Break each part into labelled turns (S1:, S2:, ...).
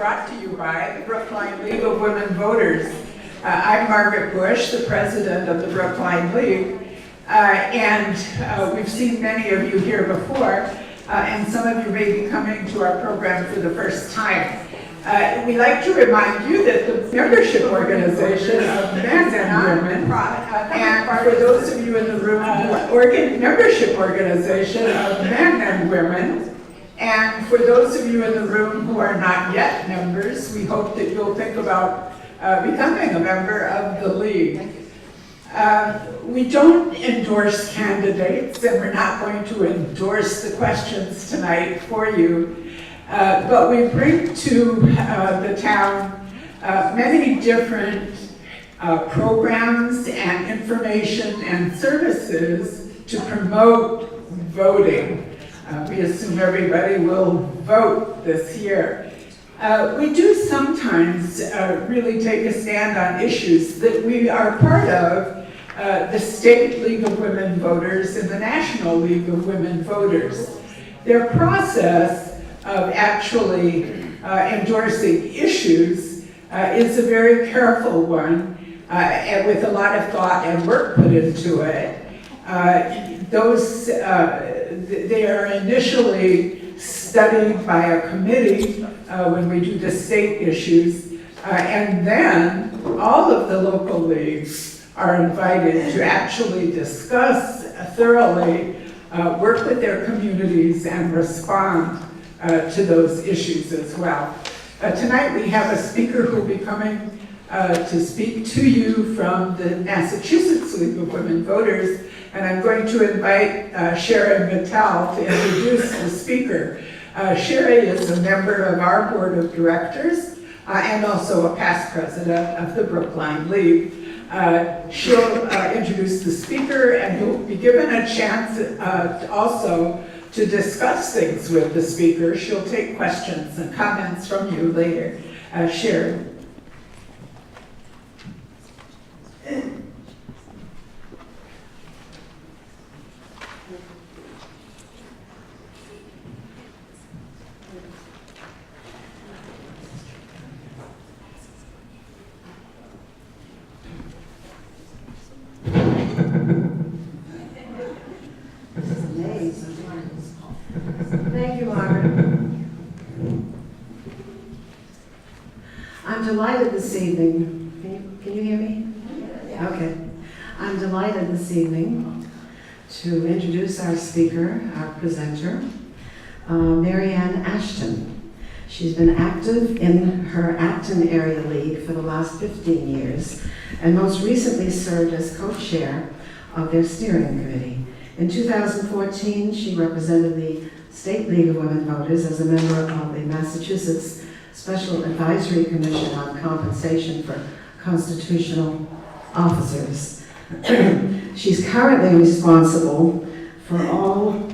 S1: brought to you by the Brookline League of Women Voters. I'm Margaret Bush, the president of the Brookline League, and we've seen many of you here before, and some of you may be coming to our program for the first time. We'd like to remind you that the membership organization of men and women, and for those of you in the room, membership organization of men and women, and for those of you in the room who are not yet members, we hope that you'll think about becoming a member of the League. We don't endorse candidates, and we're not going to endorse the questions tonight for you, but we bring to the town many different programs and information and services to promote voting. We assume everybody will vote this year. We do sometimes really take a stand on issues that we are part of the State League of Women Voters and the National League of Women Voters. Their process of actually endorsing issues is a very careful one, and with a lot of thought and work put into it. They are initially studied by a committee when we do the state issues, and then all of the local leagues are invited to actually discuss thoroughly, work with their communities, and respond to those issues as well. Tonight we have a speaker who will be coming to speak to you from the Massachusetts League of Women Voters, and I'm going to invite Sherry Mattel to introduce the speaker. Sherry is a member of our board of directors and also a past president of the Brookline League. She'll introduce the speaker, and you'll be given a chance also to discuss things with the speaker. She'll take questions and comments from you later. Sherry.
S2: Thank you, Margaret. I'm delighted this evening. Can you hear me? Yeah. Okay. I'm delighted this evening to introduce our speaker, our presenter, Mary Ann Ashton. She's been active in her Acton Area League for the last 15 years, and most recently served as co-chair of their steering committee. In 2014, she represented the State League of Women Voters as a member of the Massachusetts Special Advisory Commission on Compensation for Constitutional Officers. She's currently responsible for all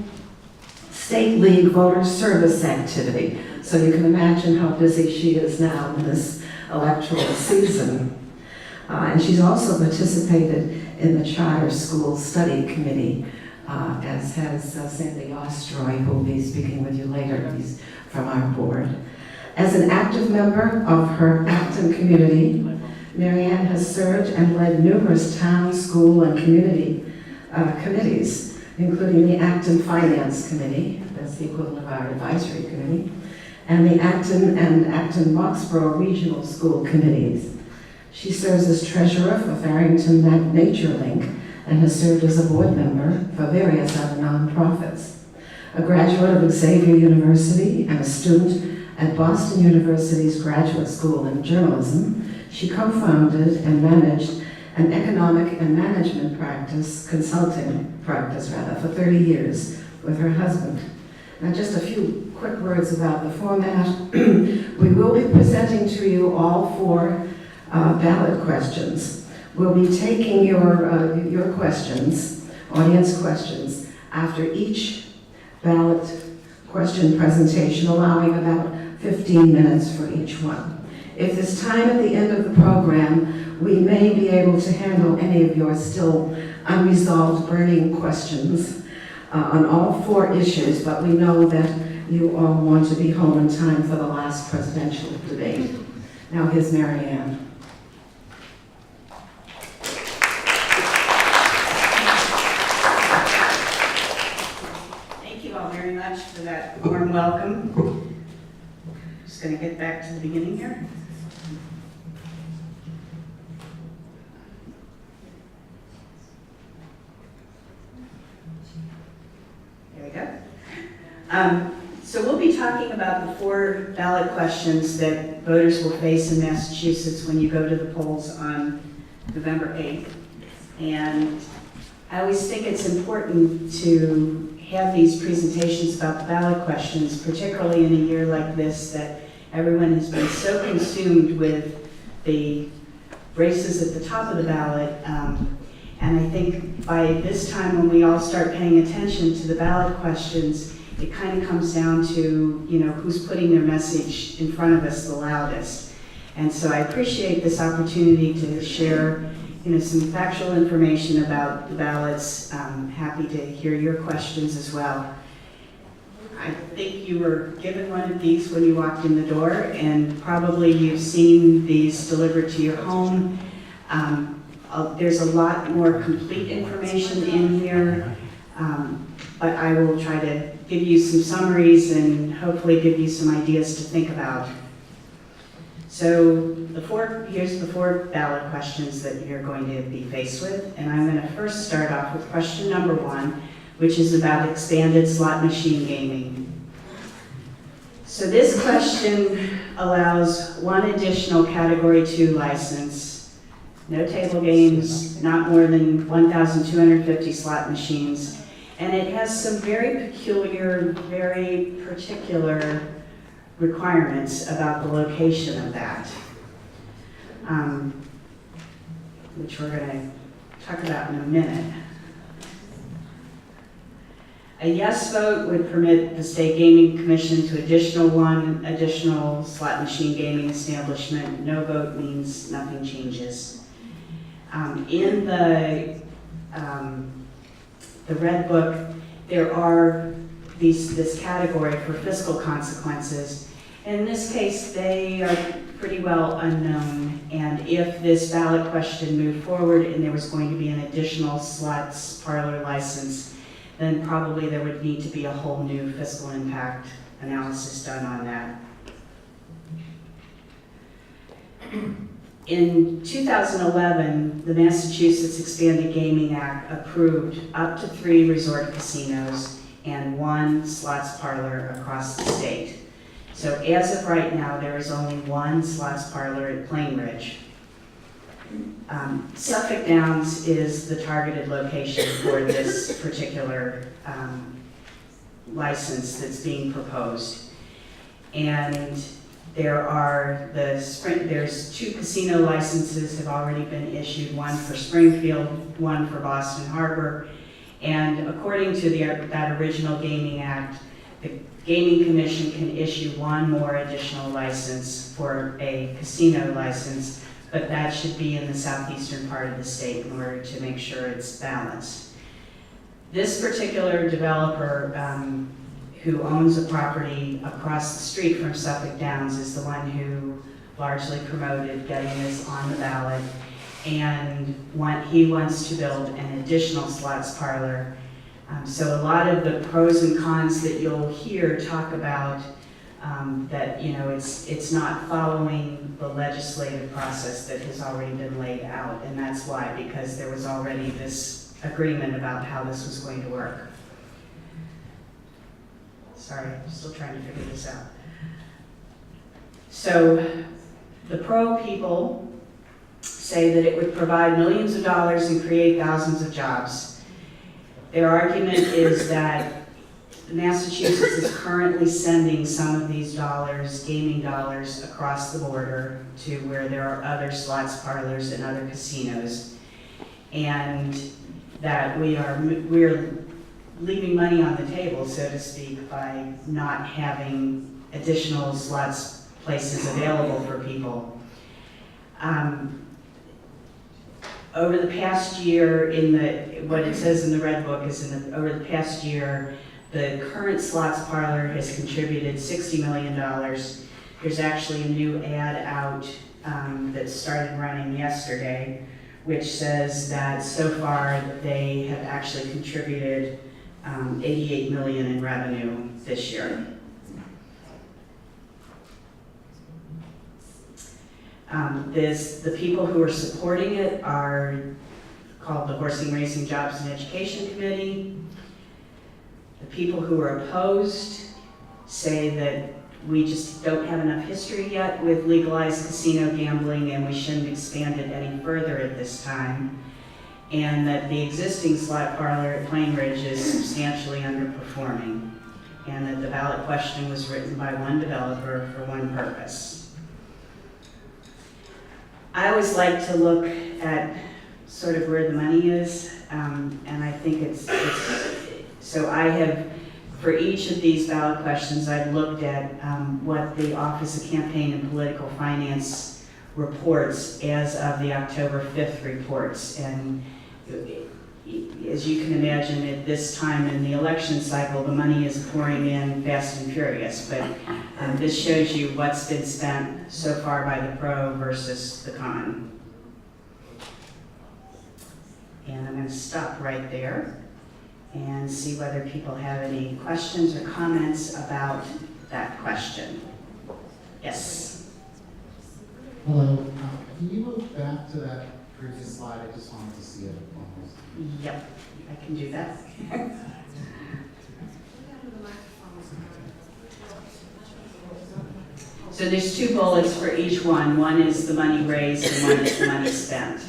S2: State League voter service activity, so you can imagine how busy she is now in this electoral season. And she's also participated in the Charter School Study Committee, as has Sandy Ostroy, who will be speaking with you later. He's from our board. As an active member of her Acton community, Mary Ann has served and led numerous town, school, and community committees, including the Acton Finance Committee, that's the equivalent of our advisory committee, and the Acton and Acton-Boxborough Regional School Committees. She serves as treasurer for Farrington Nature Link and has served as a board member for various other nonprofits. A graduate of Xavier University and a student at Boston University's Graduate School in Journalism, she co-founded and managed an economic and management consulting practice for 30 years with her husband. Now, just a few quick words about the format. We will be presenting to you all four ballot questions. We'll be taking your questions, audience questions, after each ballot question presentation, allowing about 15 minutes for each one. If there's time at the end of the program, we may be able to handle any of your still unresolved burning questions on all four issues, but we know that you all want to be home in time for the last presidential debate. Now here's Mary Ann.
S3: Thank you all very much for that warm welcome. Just going to get back to the beginning here. There we go. So we'll be talking about the 4 ballot questions that voters will face in Massachusetts when you go to the polls on November 8th. And I always think it's important to have these presentations about the ballot questions, particularly in a year like this that everyone has been so consumed with the races at the top of the ballot. And I think by this time when we all start paying attention to the ballot questions, it kind of comes down to, who's putting their message in front of us the loudest. And so I appreciate this opportunity to share, some factual information about the ballots. I'm happy to hear your questions as well. I think you were given one of these when you walked in the door, and probably you've seen these delivered to your home. There's a lot more complete information in here, but I will try to give you some summaries and hopefully give you some ideas to think about. So here's the 4 ballot questions that you're going to be faced with, and I'm going to first start off with question number 1, which is about expanded slot machine gaming. So this question allows one additional Category 2 license, no table games, not more than 1,250 slot machines, and it has some very peculiar, very particular requirements about the location of that, which we're going to talk about in a minute. A yes vote would permit the State Gaming Commission to one additional slot machine gaming establishment. No vote means nothing changes. In the Red Book, there are this category for fiscal consequences. In this case, they are pretty well unknown, and if this ballot question moved forward and there was going to be an additional slots parlor license, then probably there would need to be a whole new fiscal impact analysis done on that. In 2011, the Massachusetts Expanded Gaming Act approved up to 3 resort casinos and 1 slots parlor across the state. So as of right now, there is only 1 slots parlor at Plain Ridge. Suffolk Downs is the targeted location for this particular license that's being proposed. And there's 2 casino licenses have already been issued, 1 for Springfield, 1 for Boston Harbor. And according to that original Gaming Act, the Gaming Commission can issue 1 more additional license for a casino license, but that should be in the southeastern part of the state in order to make sure it's balanced. This particular developer who owns a property across the street from Suffolk Downs is the one who largely promoted getting this on the ballot, and he wants to build an additional slots parlor. So a lot of the pros and cons that you'll hear talk about that it's not following the legislative process that has already been laid out, and that's why, because there was already this agreement about how this was going to work. Sorry, I'm still trying to figure this out. So the pro people say that it would provide millions of dollars and create thousands of jobs. Their argument is that Massachusetts is currently sending some of these dollars, gaming dollars, across the border to where there are other slots parlors and other casinos, and that we're leaving money on the table, so to speak, by not having additional slots places available for people. Over the past year, what it says in the Red Book is over the past year, The current slots parlor has contributed $60 million. There's actually a new ad out that started running yesterday, which says that so far they have actually contributed $88 million in revenue this year. The people who are supporting it are called the Horsing, Racing, Jobs, and Education Committee. The people who are opposed say that we just don't have enough history yet with legalized casino gambling and we shouldn't expand it any further at this time, and that the existing slot parlor at Plain Ridge is substantially underperforming, and that the ballot question was written by one developer for one purpose. I always like to look at sort of where the money is, and I think so I have, for each of these ballot questions, I've looked at what the Office of Campaign and Political Finance reports as of the October 5th reports. And as you can imagine, at this time in the election cycle, the money is pouring in fast and furious. But this shows you what's been spent so far by the pro versus the con. And I'm going to stop right there and see whether people have any questions or comments about that question. Yes?
S4: Hello, can you move back to that previous slide? I just wanted to see it almost.
S3: Yep, I can do that. So there's two bullets for each one. One is the money raised and one is the money spent.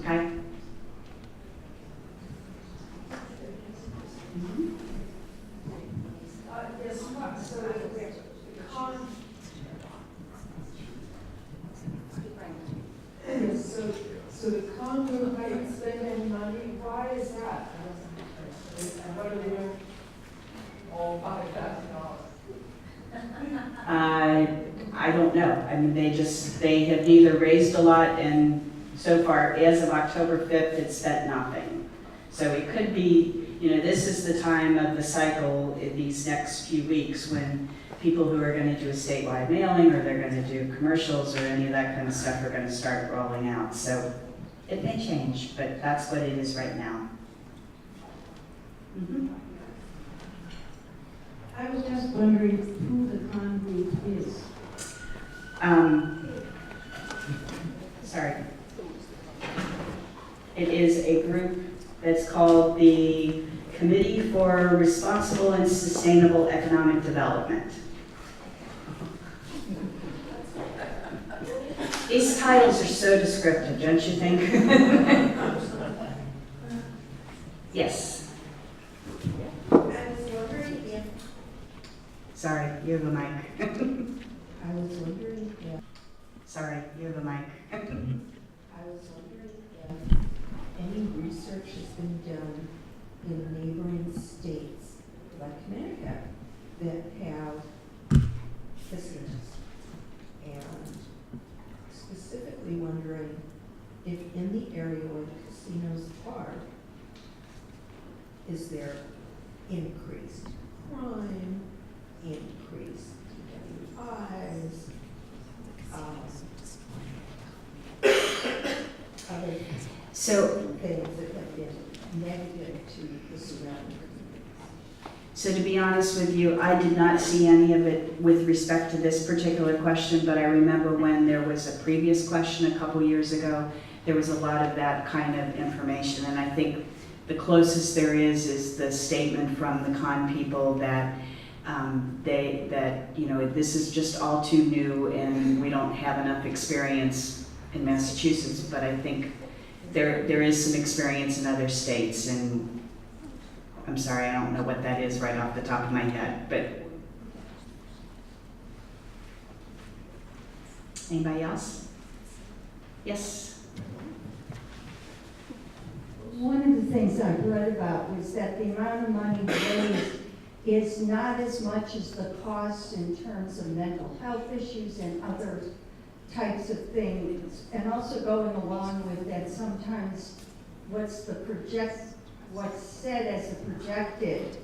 S3: Okay?
S5: So the condo might spend any money, why is that? What are they doing? All $5,000.
S3: I don't know. I mean, they have neither raised a lot, and so far, as of October 5th, it's spent nothing. So it could be, this is the time of the cycle in these next few weeks when people who are going to do a statewide mailing or they're going to do commercials or any of that kind of stuff are going to start rolling out. So it may change, but that's what it is right now. Mm-hmm.
S5: I was just wondering who the con group is.
S3: Sorry. It is a group that's called the Committee for Responsible and Sustainable Economic Development. These titles are so descriptive, don't you think? Yes.
S6: I was wondering if,
S3: Sorry, you have the mic.
S6: I was wondering if,
S3: Sorry, you have the mic.
S6: I was wondering if any research has been done in neighboring states like Connecticut that have casinos, and specifically wondering if in the area where the casinos are, is there increased crime, increased DWIs, other
S3: So
S6: things that have been negative to the surrounding community.
S3: So to be honest with you, I did not see any of it with respect to this particular question, but I remember when there was a previous question a couple years ago, there was a lot of that kind of information, and I think the closest there is the statement from the con people that this is just all too new and we don't have enough experience in Massachusetts, but I think there is some experience in other states, and I'm sorry, I don't know what that is right off the top of my head, but anybody else? Yes?
S7: One of the things I've read about was that the amount of money raised is not as much as the cost in terms of mental health issues and other types of things. And also going along with that, sometimes what's the what's said as a projected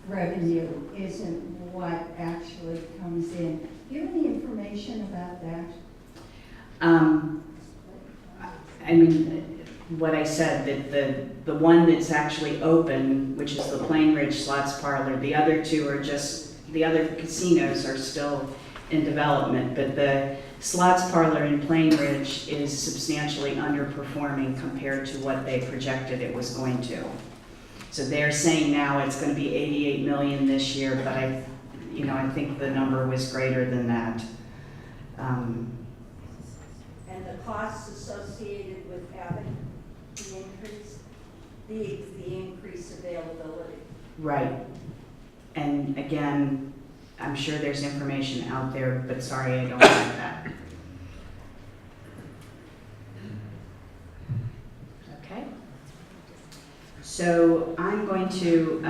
S7: revenue isn't what actually comes in. Do you have any information about that?
S3: I mean, what I said, that the one that's actually open, which is the Plain Ridge Slots Parlor, the other two are just, the other casinos are still in development, but the Slots Parlor in Plain Ridge is substantially underperforming compared to what they projected it was going to. So they're saying now it's going to be 88 million this year, but I think the number was greater than that.
S7: And the costs associated with having the increased availability.
S3: Right. And again, I'm sure there's information out there, but sorry, I don't have that. Okay. So I'm going to,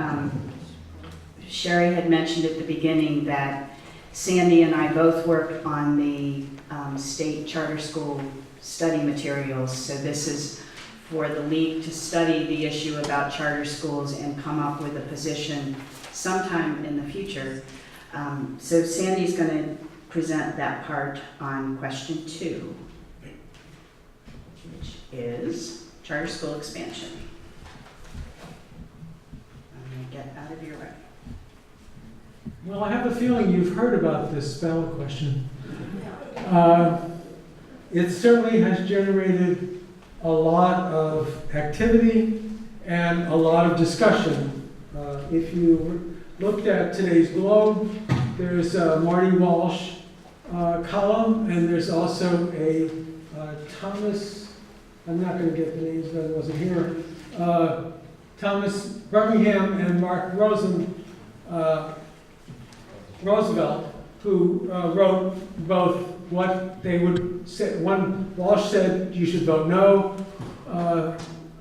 S3: Sherry had mentioned at the beginning that Sandy and I both worked on the state charter school study materials. So this is for the league to study the issue about charter schools and come up with a position sometime in the future. So Sandy's going to present that part on question 2, which is charter school expansion. I'm going to get out of your way.
S8: Well, I have a feeling you've heard about this ballot question. It certainly has generated a lot of activity and a lot of discussion. If you looked at today's Globe, there's a Marty Walsh column, and there's also a Thomas, I'm not going to get the names, but I wasn't here, Thomas Birmingham and Mark Roosevelt, who wrote both what they would say. One, Walsh said you should vote no.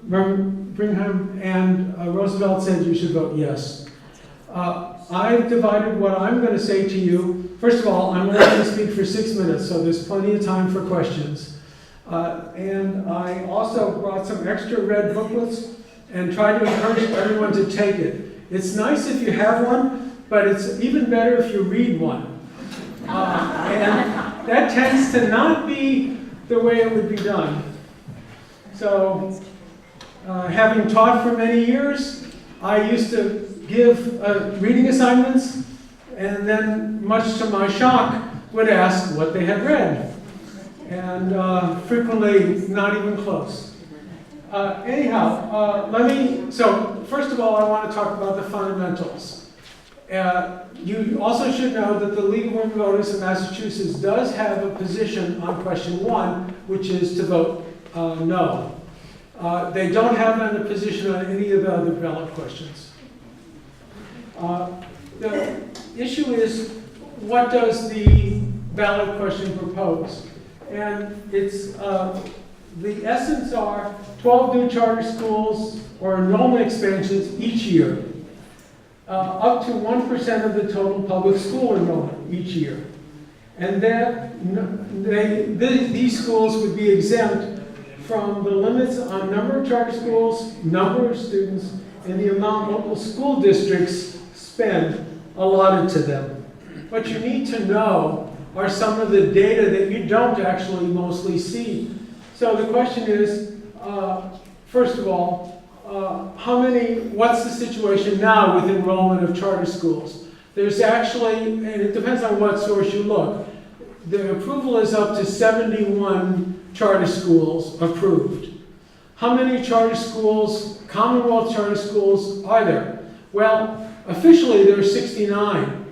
S8: Birmingham and Roosevelt said you should vote yes. I've divided what I'm going to say to you. First of all, I'm only going to speak for 6 minutes, so there's plenty of time for questions. And I also brought some extra red booklets and tried to encourage everyone to take it. It's nice if you have one, but it's even better if you read one. And that tends to not be the way it would be done. So, having taught for many years, I used to give reading assignments, and then, much to my shock, would ask what they had read. And frequently, not even close. So first of all, I want to talk about the fundamentals. You also should know that the League of Women Voters in Massachusetts does have a position on question 1, which is to vote no. They don't have a position on any of the other ballot questions. The issue is, what does the ballot question propose? And it's, the essence are 12 new charter schools or enrollment expansions each year, up to 1% of the total public school enrollment each year. And then these schools would be exempt from the limits on number of charter schools, number of students, and the amount local school districts spend allotted to them. What you need to know are some of the data that you don't actually mostly see. So the question is, first of all, what's the situation now with enrollment of charter schools? There's actually, and it depends on what source you look, the approval is up to 71 charter schools approved. How many charter schools, Commonwealth charter schools, are there? Well, officially there are 69,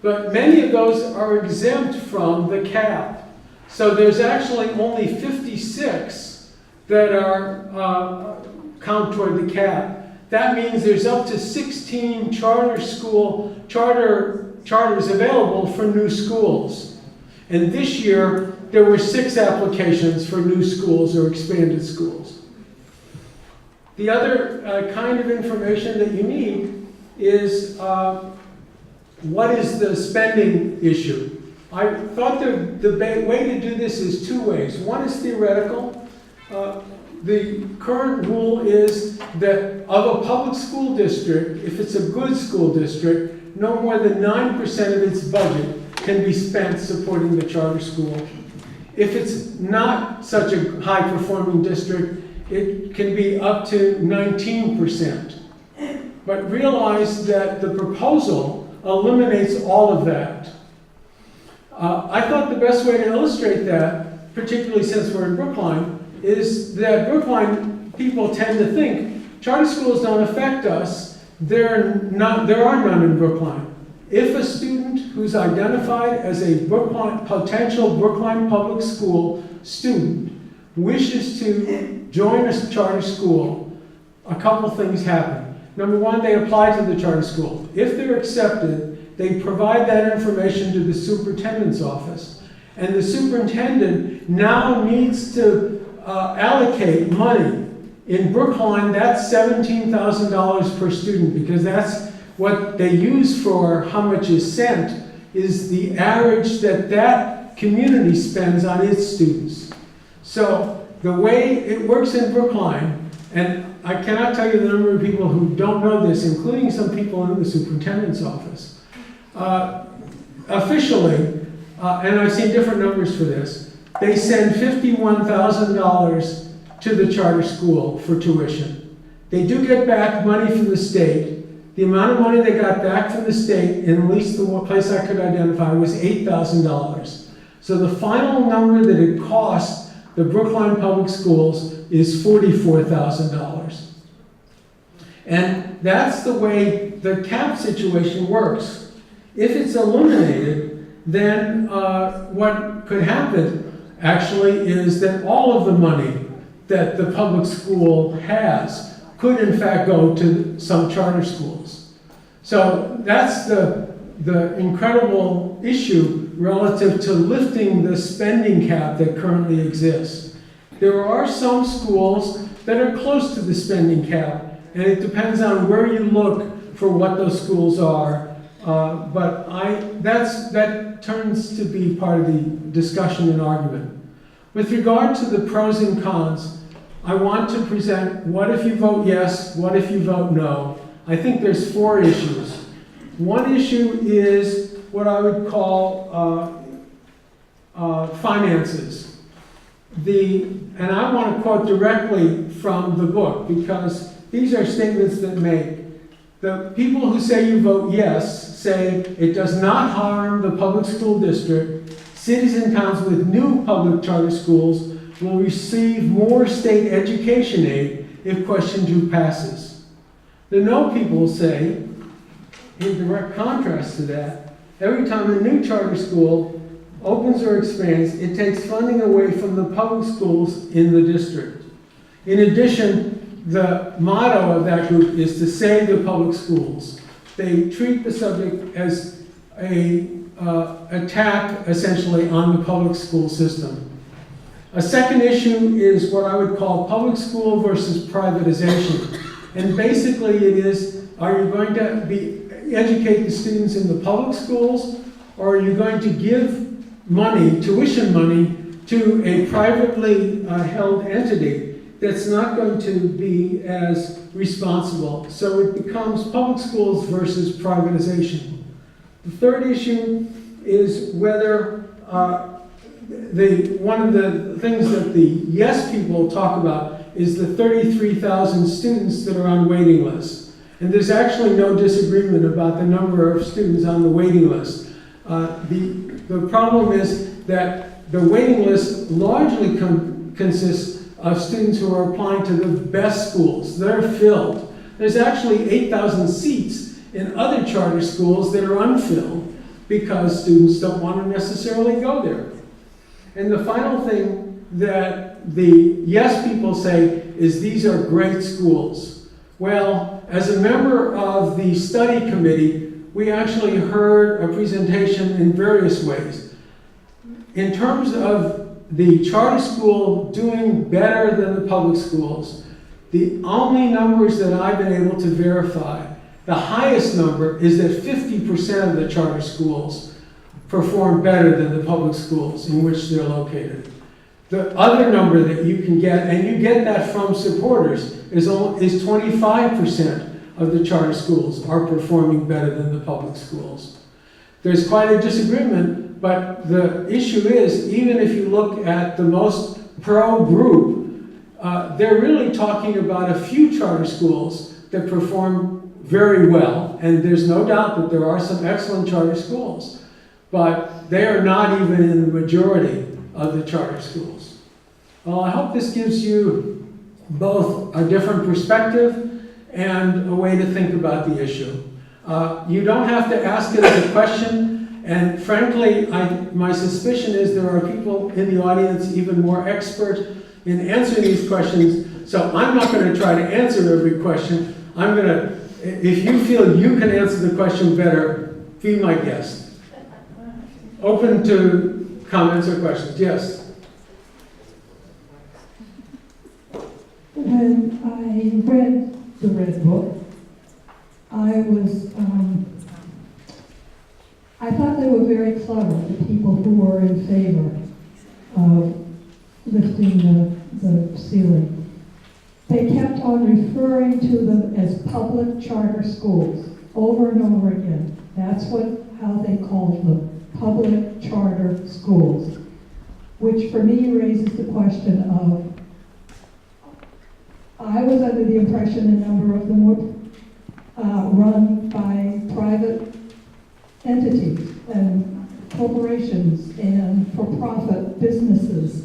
S8: but many of those are exempt from the cap. So there's actually only 56 that are count toward the cap. That means there's up to 16 charters available for new schools. And this year, there were 6 applications for new schools or expanded schools. The other kind of information that you need is what is the spending issue? I thought the way to do this is 2 ways. One is theoretical. the current rule is that of a public school district, if it's a good school district, no more than 9% of its budget can be spent supporting the charter school. If it's not such a high-performing district, it can be up to 19%. But realize that the proposal eliminates all of that. I thought the best way to illustrate that, particularly since we're in Brookline, is that Brookline people tend to think charter schools don't affect us. There are none in Brookline. If a student who's identified as a potential Brookline public school student wishes to join a charter school, a couple things happen. Number one, they apply to the charter school. If they're accepted, they provide that information to the superintendent's office. And the superintendent now needs to allocate money. In Brookline, that's $17,000 per student, because that's what they use for how much is sent, is the average that that community spends on its students. So the way it works in Brookline, and I cannot tell you the number of people who don't know this, including some people in the superintendent's office. Officially, and I've seen different numbers for this, they send $51,000 to the charter school for tuition. They do get back money from the state. The amount of money they got back from the state, in at least the one place I could identify, was $8,000. So the final number that it cost the Brookline Public Schools is $44,000. And that's the way the cap situation works. If it's eliminated, then what could happen actually is that all of the money that the public school has could in fact go to some charter schools. So that's the incredible issue relative to lifting the spending cap that currently exists. There are some schools that are close to the spending cap, and it depends on where you look for what those schools are. But that turns to be part of the discussion and argument. With regard to the pros and cons, I want to present what if you vote yes, what if you vote no. I think there's 4 issues. One issue is what I would call finances. And I want to quote directly from the book, because these are statements that make the people who say you vote yes say it does not harm the public school district. Cities and towns with new public charter schools will receive more state education aid if question 2 passes. The no people say, in direct contrast to that, every time a new charter school opens or expands, it takes funding away from the public schools in the district. In addition, the motto of that group is to save the public schools. They treat the subject as an attack, essentially, on the public school system. A second issue is what I would call public school versus privatization. And basically it is, are you going to educate the students in the public schools, or are you going to give money, tuition money, to a privately held entity that's not going to be as responsible? So it becomes public schools versus privatization. The third issue is whether one of the things that the yes people talk about is the 33,000 students that are on waiting lists. And there's actually no disagreement about the number of students on the waiting list. The problem is that the waiting list largely consists of students who are applying to the best schools. They're filled. There's actually 8,000 seats in other charter schools that are unfilled because students don't want to necessarily go there. And the final thing that the yes people say is these are great schools. Well, as a member of the study committee, we actually heard a presentation in various ways. In terms of the charter school doing better than the public schools, the only numbers that I've been able to verify, the highest number is that 50% of the charter schools perform better than the public schools in which they're located. The other number that you can get, and you get that from supporters, is 25% of the charter schools are performing better than the public schools. There's quite a disagreement, but the issue is, even if you look at the most pro group, they're really talking about a few charter schools that perform very well, and there's no doubt that there are some excellent charter schools, but they are not even in the majority of the charter schools. Well, I hope this gives you both a different perspective and a way to think about the issue. You don't have to ask it as a question, and frankly, my suspicion is there are people in the audience even more expert in answering these questions, so I'm not going to try to answer every question. I'm going to, if you feel you can answer the question better, be my guest. Open to comments or questions. Yes?
S5: When I read the Red Book, I thought they were very clever, the people who were in favor of lifting the ceiling. They kept on referring to them as public charter schools over and over again. That's how they called them, public charter schools, which for me raises the question of, I was under the impression a number of them were run by private entities and corporations and for-profit businesses.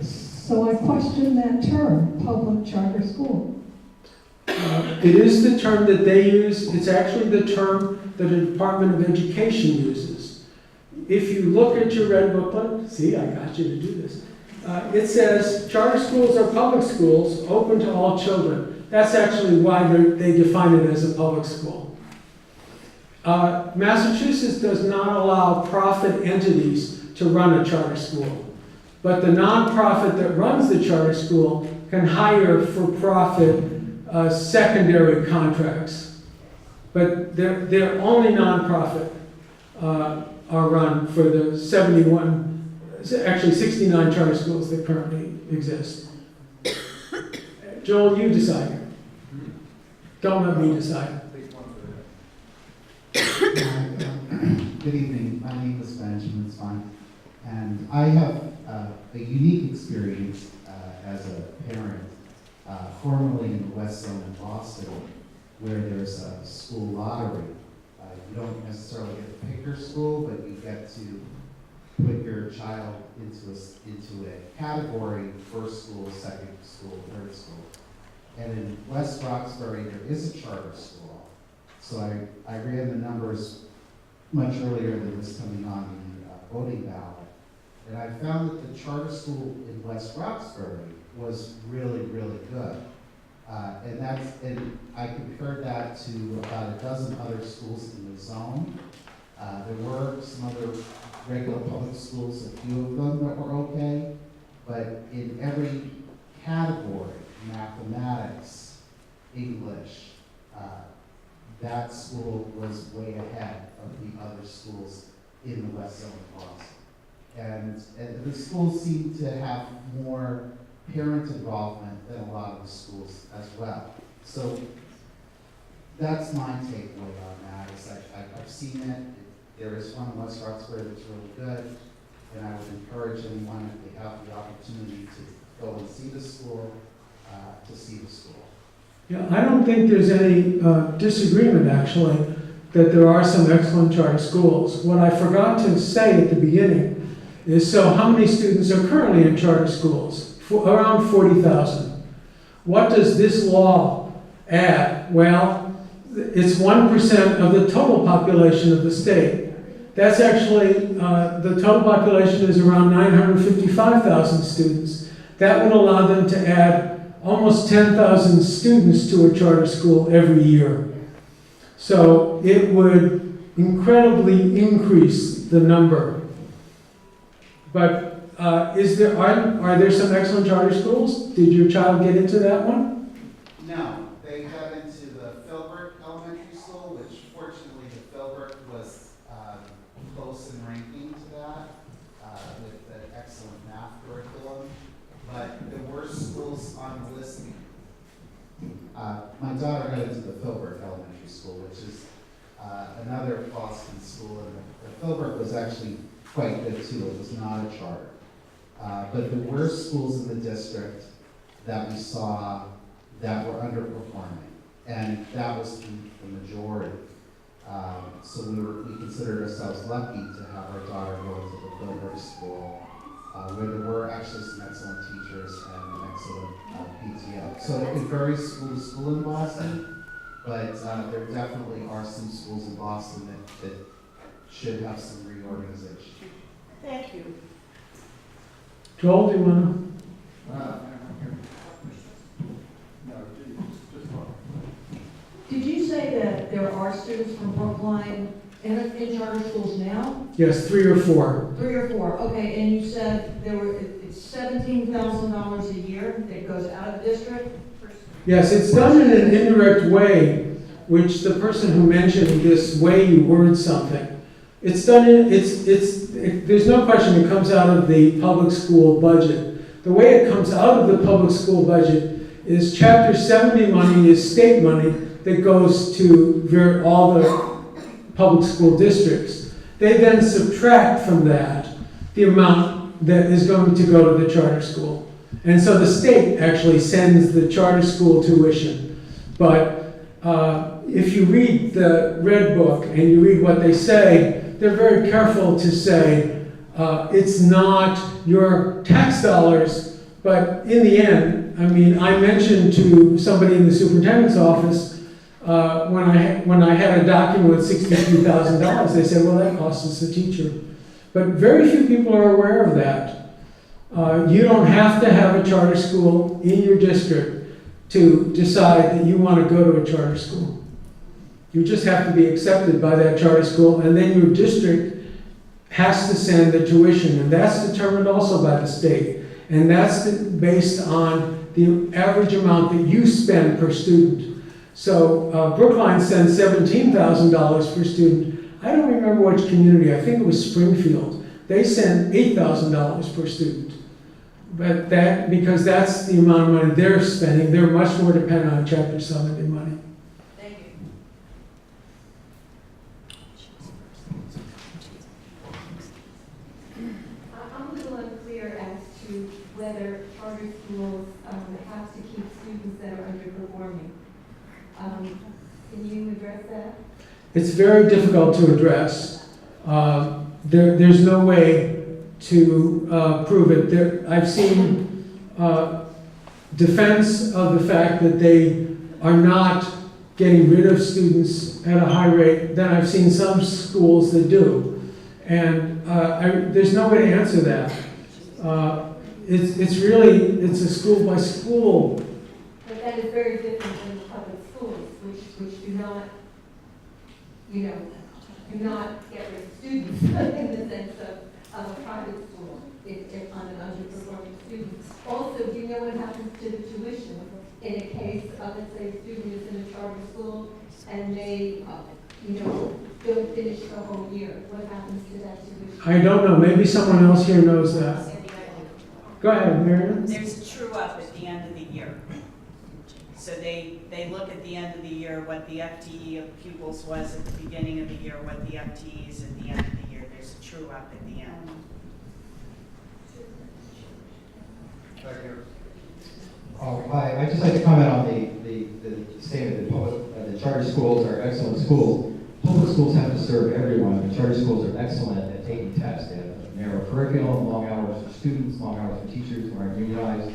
S5: So I question that term, public charter school.
S8: It is the term that they use. It's actually the term that the Department of Education uses. If you look at your red booklet, see, I got you to do this. It says charter schools are public schools open to all children. That's actually why they define it as a public school. Massachusetts does not allow profit entities to run a charter school, but the nonprofit that runs the charter school can hire for-profit secondary contracts. But they're only nonprofit are run for the 69 charter schools that currently exist. Joel, you decide. Don't let me decide.
S4: Good evening. My name is Benjamin Spine, and I have a unique experience as a parent, formerly in the West Zone in Boston, where there's a school lottery. You don't necessarily get to pick your school, but you get to put your child into a category: first school, second school, third school. And in West Roxbury, there is a charter school. So I ran the numbers much earlier than this coming on the voting ballot. And I found that the charter school in West Roxbury was really, really good. And I compared that to about a dozen other schools in the zone. There were some other regular public schools, a few of them that were okay, but in every category, mathematics, English, that school was way ahead of the other schools in the West Zone of Boston. And the schools seem to have more parent involvement than a lot of the schools as well. So that's my takeaway on that, is I've seen it. There is one in West Roxbury that's really good, and I would encourage anyone, if they have the opportunity to go and see the school, to see the school.
S8: Yeah, I don't think there's any disagreement, actually, that there are some excellent charter schools. What I forgot to say at the beginning is, so how many students are currently in charter schools? Around 40,000. What does this law add? Well, it's 1% of the total population of the state. That's actually, the total population is around 955,000 students. That would allow them to add almost 10,000 students to a charter school every year. So it would incredibly increase the number. But are there some excellent charter schools? Did your child get into that one?
S4: No, they got into the Philbrook Elementary School, which fortunately the Philbrook was close in ranking to that, with the excellent math curriculum. School, which is another Boston school, and the Philbrook was actually quite good too. It was not a charter. But there were schools in the district that we saw that were underperforming, and that was the majority. So we considered ourselves lucky to have our daughter go to the Philbrook School, where there were actually some excellent teachers and an excellent PTO. So it varies school to school in Boston, but there definitely are some schools in Boston that should have some reorganization.
S6: Thank you.
S8: Joel, do you want
S5: Did you say that there are students from Brookline in charter schools now?
S8: to? Yes, 3 or 4.
S5: 3 or 4, okay, and you said it's $17,000 a year that goes out of the district?
S8: Yes, it's done in an indirect way, which the person who mentioned this way you word something. It's done in, there's no question it comes out of the public school budget. The way it comes out of the public school budget is Chapter 70 money is state money that goes to all the public school districts. They then subtract from that the amount that is going to go to the charter school. And so the state actually sends the charter school tuition. But if you read the Red Book and you read what they say, they're very careful to say it's not your tax dollars, but in the end, I mean, I mentioned to somebody in the superintendent's office when I had a document with $63,000, they said, well, that costs us a teacher. But very few people are aware of that. You don't have to have a charter school in your district to decide that you want to go to a charter school. You just have to be accepted by that charter school, and then your district has to send the tuition, and that's determined also by the state. And that's based on the average amount that you spend per student. So Brookline sends $17,000 per student. I don't remember which community, I think it was Springfield. They send $8,000 per student. But because that's the amount of money they're spending, they're much more dependent on Chapter 70 money.
S6: Thank you.
S7: I'm a little unclear as to whether charter schools have to keep students that are underperforming. Can you address that?
S8: It's very difficult to address. There's no way to prove it. I've seen defense of the fact that they are not getting rid of students at a high rate. Then I've seen some schools that do. And there's no way to answer that. It's a school by school.
S7: But that is very different than the public schools, which do not, do not get rid of students in the sense of a private school, if on an underperforming student. Also, do you know what happens to the tuition in a case of, let's say, a student is in a charter school and they, don't finish the whole year? What happens to that tuition?
S8: I don't know. Maybe someone else here knows that. Go ahead, Miriam.
S9: There's a true up at the end of the year. So they look at the end of the year, what the FTE of pupils was at the beginning of the year, what the FTE is at the end of the year. There's a true up at the end.
S10: Hi, I'd just like to comment on the statement that the charter schools are excellent schools. Public schools have to serve everyone. The charter schools are excellent at taking tests. They have a narrow curriculum, long hours for students, long hours for teachers who aren't unionized.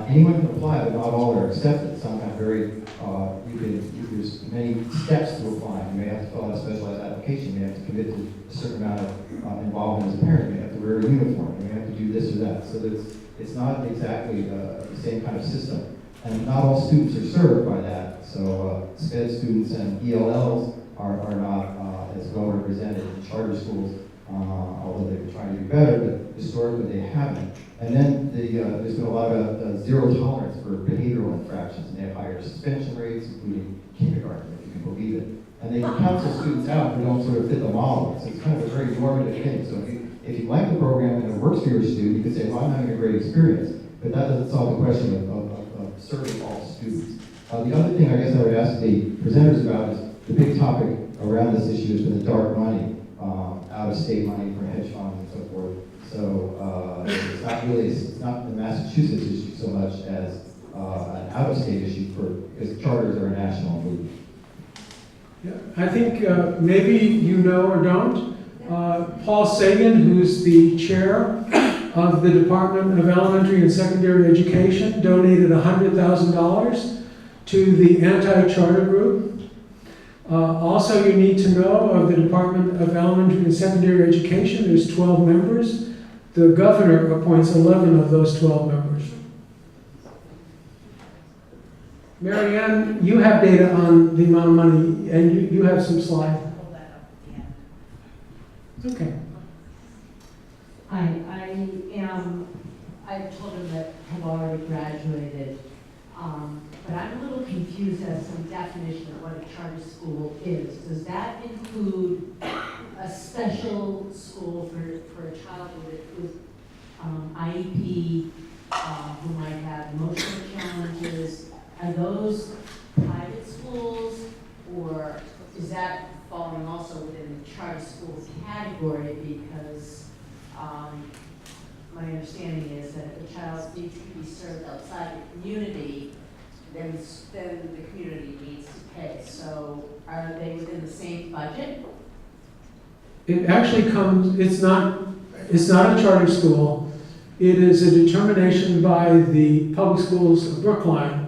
S10: Anyone can apply, but not all are accepted. Some have there's many steps to apply. You may have to fill out a specialized application. You may have to commit to a certain amount of involvement as a parent. You may have to wear a uniform. You may have to do this or that. So it's not exactly the same kind of system. And not all students are served by that. So SPED students and ELLs are not as well represented in charter schools, although they've been trying to do better, but historically they haven't. And then there's been a lot of zero tolerance for behavioral infractions, and they have higher suspension rates, including kindergarten, if you can believe it. And they counsel students out who don't sort of fit the model. So it's kind of a very normative thing. So if you like the program and it works for your student, you can say, well, I'm having a great experience. But that doesn't solve the question of serving all students. The other thing I guess I would ask the presenters about is the big topic around this issue has been the dark money, out-of-state money for hedge funds and so forth. So it's not the Massachusetts issue so much as an out-of-state issue because charters are a national movement.
S8: Yeah, I think maybe you know or don't, Paul Sagan, who's the chair of the Department of Elementary and Secondary Education, donated $100,000 to the anti-charter group. Also, you need to know of the Department of Elementary and Secondary Education, there's 12 members. The governor appoints 11 of those 12 members. Mary Ann, you have data on the amount of money, and you have some slides.
S9: Pull that up at the end.
S8: Okay.
S6: I have children that have already graduated, but I'm a little confused as to some definition of what a charter school is. Does that include a special school for a child with IEP, who might have emotional challenges? Are those private schools, or is that falling also within the charter schools category? Because my understanding is that if a child needs to be served outside the community, then the community needs to pay. So are they within the same budget?
S8: It actually comes, it's not a charter school. It is a determination by the public schools of Brookline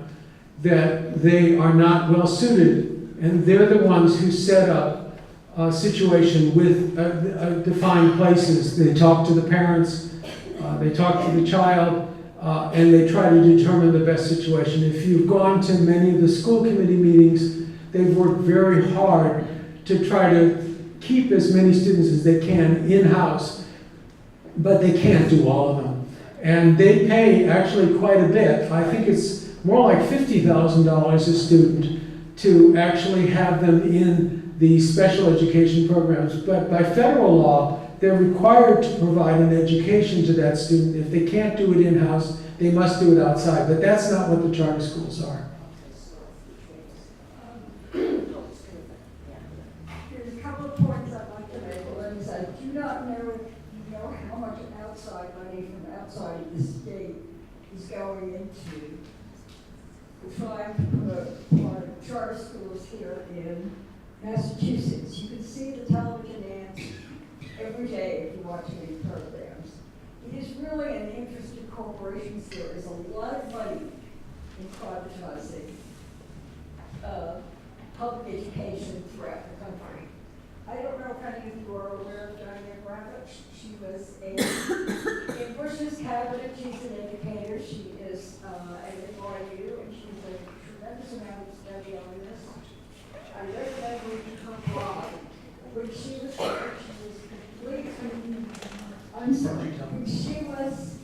S8: that they are not well suited, and they're the ones who set up a situation with defined places. They talk to the parents, they talk to the child, and they try to determine the best situation. If you've gone to many of the school committee meetings, they've worked very hard to try to keep as many students as they can in-house, but they can't do all of them. And they pay actually quite a bit. I think it's more like $50,000 a student to actually have them in the special education programs. But by federal law, they're required to provide an education to that student. If they can't do it in-house, they must do it outside. But that's not what the charter schools are.
S11: There's a couple of points I'd like to make. One is I do not know if you know how much outside money from outside of the state is going into trying to put charter schools here in Massachusetts. You can see the television ads every day if you watch any programs. It is really an interest of corporations. There is a lot of money in privatizing public education throughout the country. I don't know if any of you are aware of Diane Rabbit. She was in Bush's cabinet. She's an educator. She is at NYU, and she's a tremendous amount of study on this. I recommend reading her blog. When she was there, she was completely, I'm sorry, when she was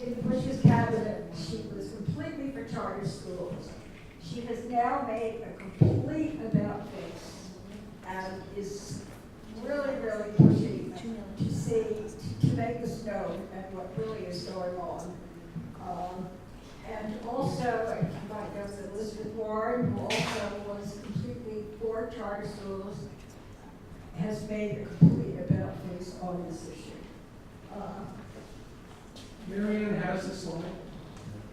S11: in Bush's cabinet, she was completely for charter schools. She has now made a complete about face and is really, really pushing to see, to make us know and what really is going on. And also, you might know that Elizabeth Warren, who also was completely for charter schools, has made a complete about face on this issue.
S8: Mary Ann has the slide.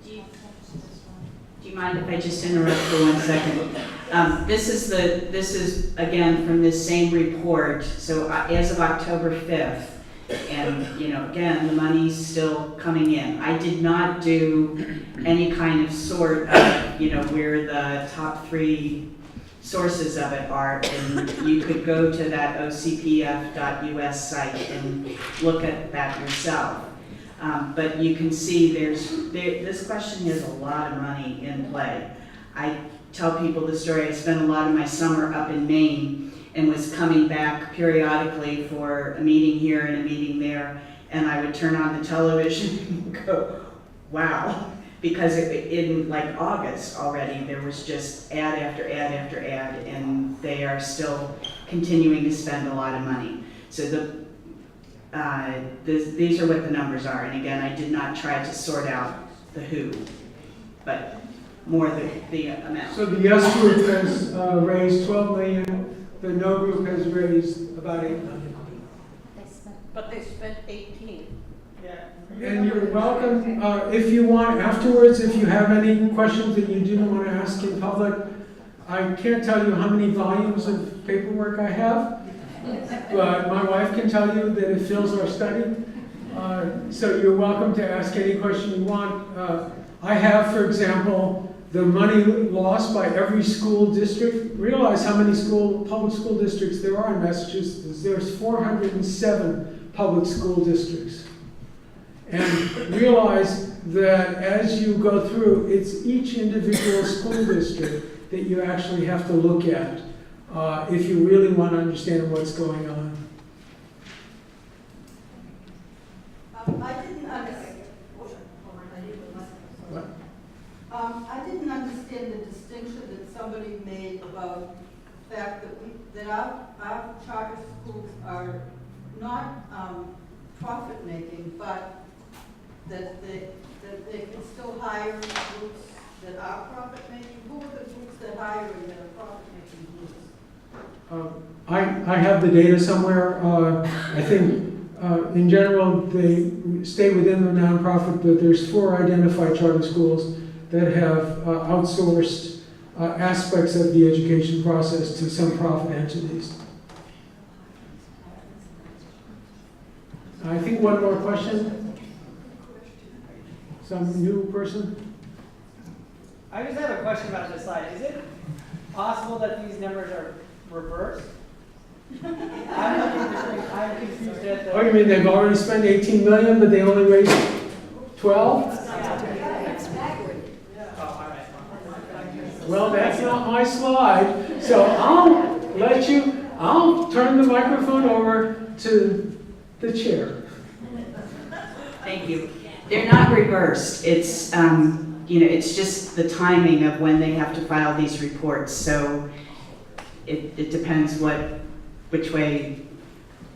S3: Do you mind if I just interrupt for 1 second? This is again from this same report. So as of October 5th, and again, the money's still coming in. I did not do any kind of sort of where the top 3 sources of it are, and you could go to that ocpf.us site and look at that yourself. But you can see this question has a lot of money in play. I tell people the story. I spent a lot of my summer up in Maine and was coming back periodically for a meeting here and a meeting there, and I would turn on the television and go, wow. Because in like August already, there was just ad after ad after ad, and they are still continuing to spend a lot of money. So these are what the numbers are. And again, I did not try to sort out the who, but more the amount.
S8: So the yes group has raised 12 million, the no group has raised about 8 million.
S11: But they spent 18.
S8: And you're welcome, if you want afterwards, if you have any questions that you do want to ask in public, I can't tell you how many volumes of paperwork I have, but my wife can tell you that it fills our study. So you're welcome to ask any question you want. I have, for example, the money lost by every school district. Realize how many public school districts there are in Massachusetts. There's 407 public school districts. And realize that as you go through, it's each individual school district that you actually have to look at if you really want to understand what's going on.
S12: I didn't understand.
S8: What?
S12: I didn't understand the distinction that somebody made about the fact that our charter schools are not profit-making, but that they can still hire groups that are profit-making. Who are the groups that hire and that are profit-making groups?
S8: I have the data somewhere. I think in general they stay within the nonprofit, but there's 4 identified charter schools that have outsourced aspects of the education process to some profit entities. I think one more question. Some new person?
S13: I just have a question about this slide. Is it possible that these numbers are reversed? I'm confused at the...
S8: Oh, you mean they've already spent 18 million, but they only raised 12? Well, that's not my slide, so I'll turn the microphone over to the chair.
S3: Thank you. They're not reversed. It's, it's just the timing of when they have to file these reports. So it depends which way,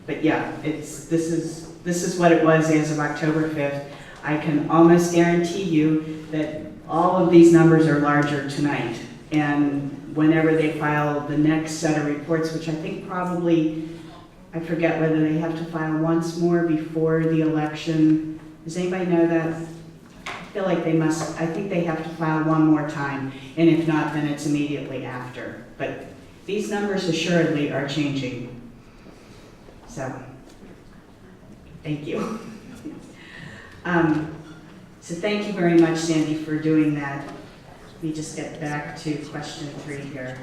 S3: but yeah, this is what it was as of October 5th. I can almost guarantee you that all of these numbers are larger tonight. And whenever they file the next set of reports, which I think probably, I forget whether they have to file once more before the election. Does anybody know that? I feel like they must, I think they have to file one more time, and if not, then it's immediately after. But these numbers assuredly are changing. So, thank you. So thank you very much, Sandy, for doing that. Let me just get back to question 3 here.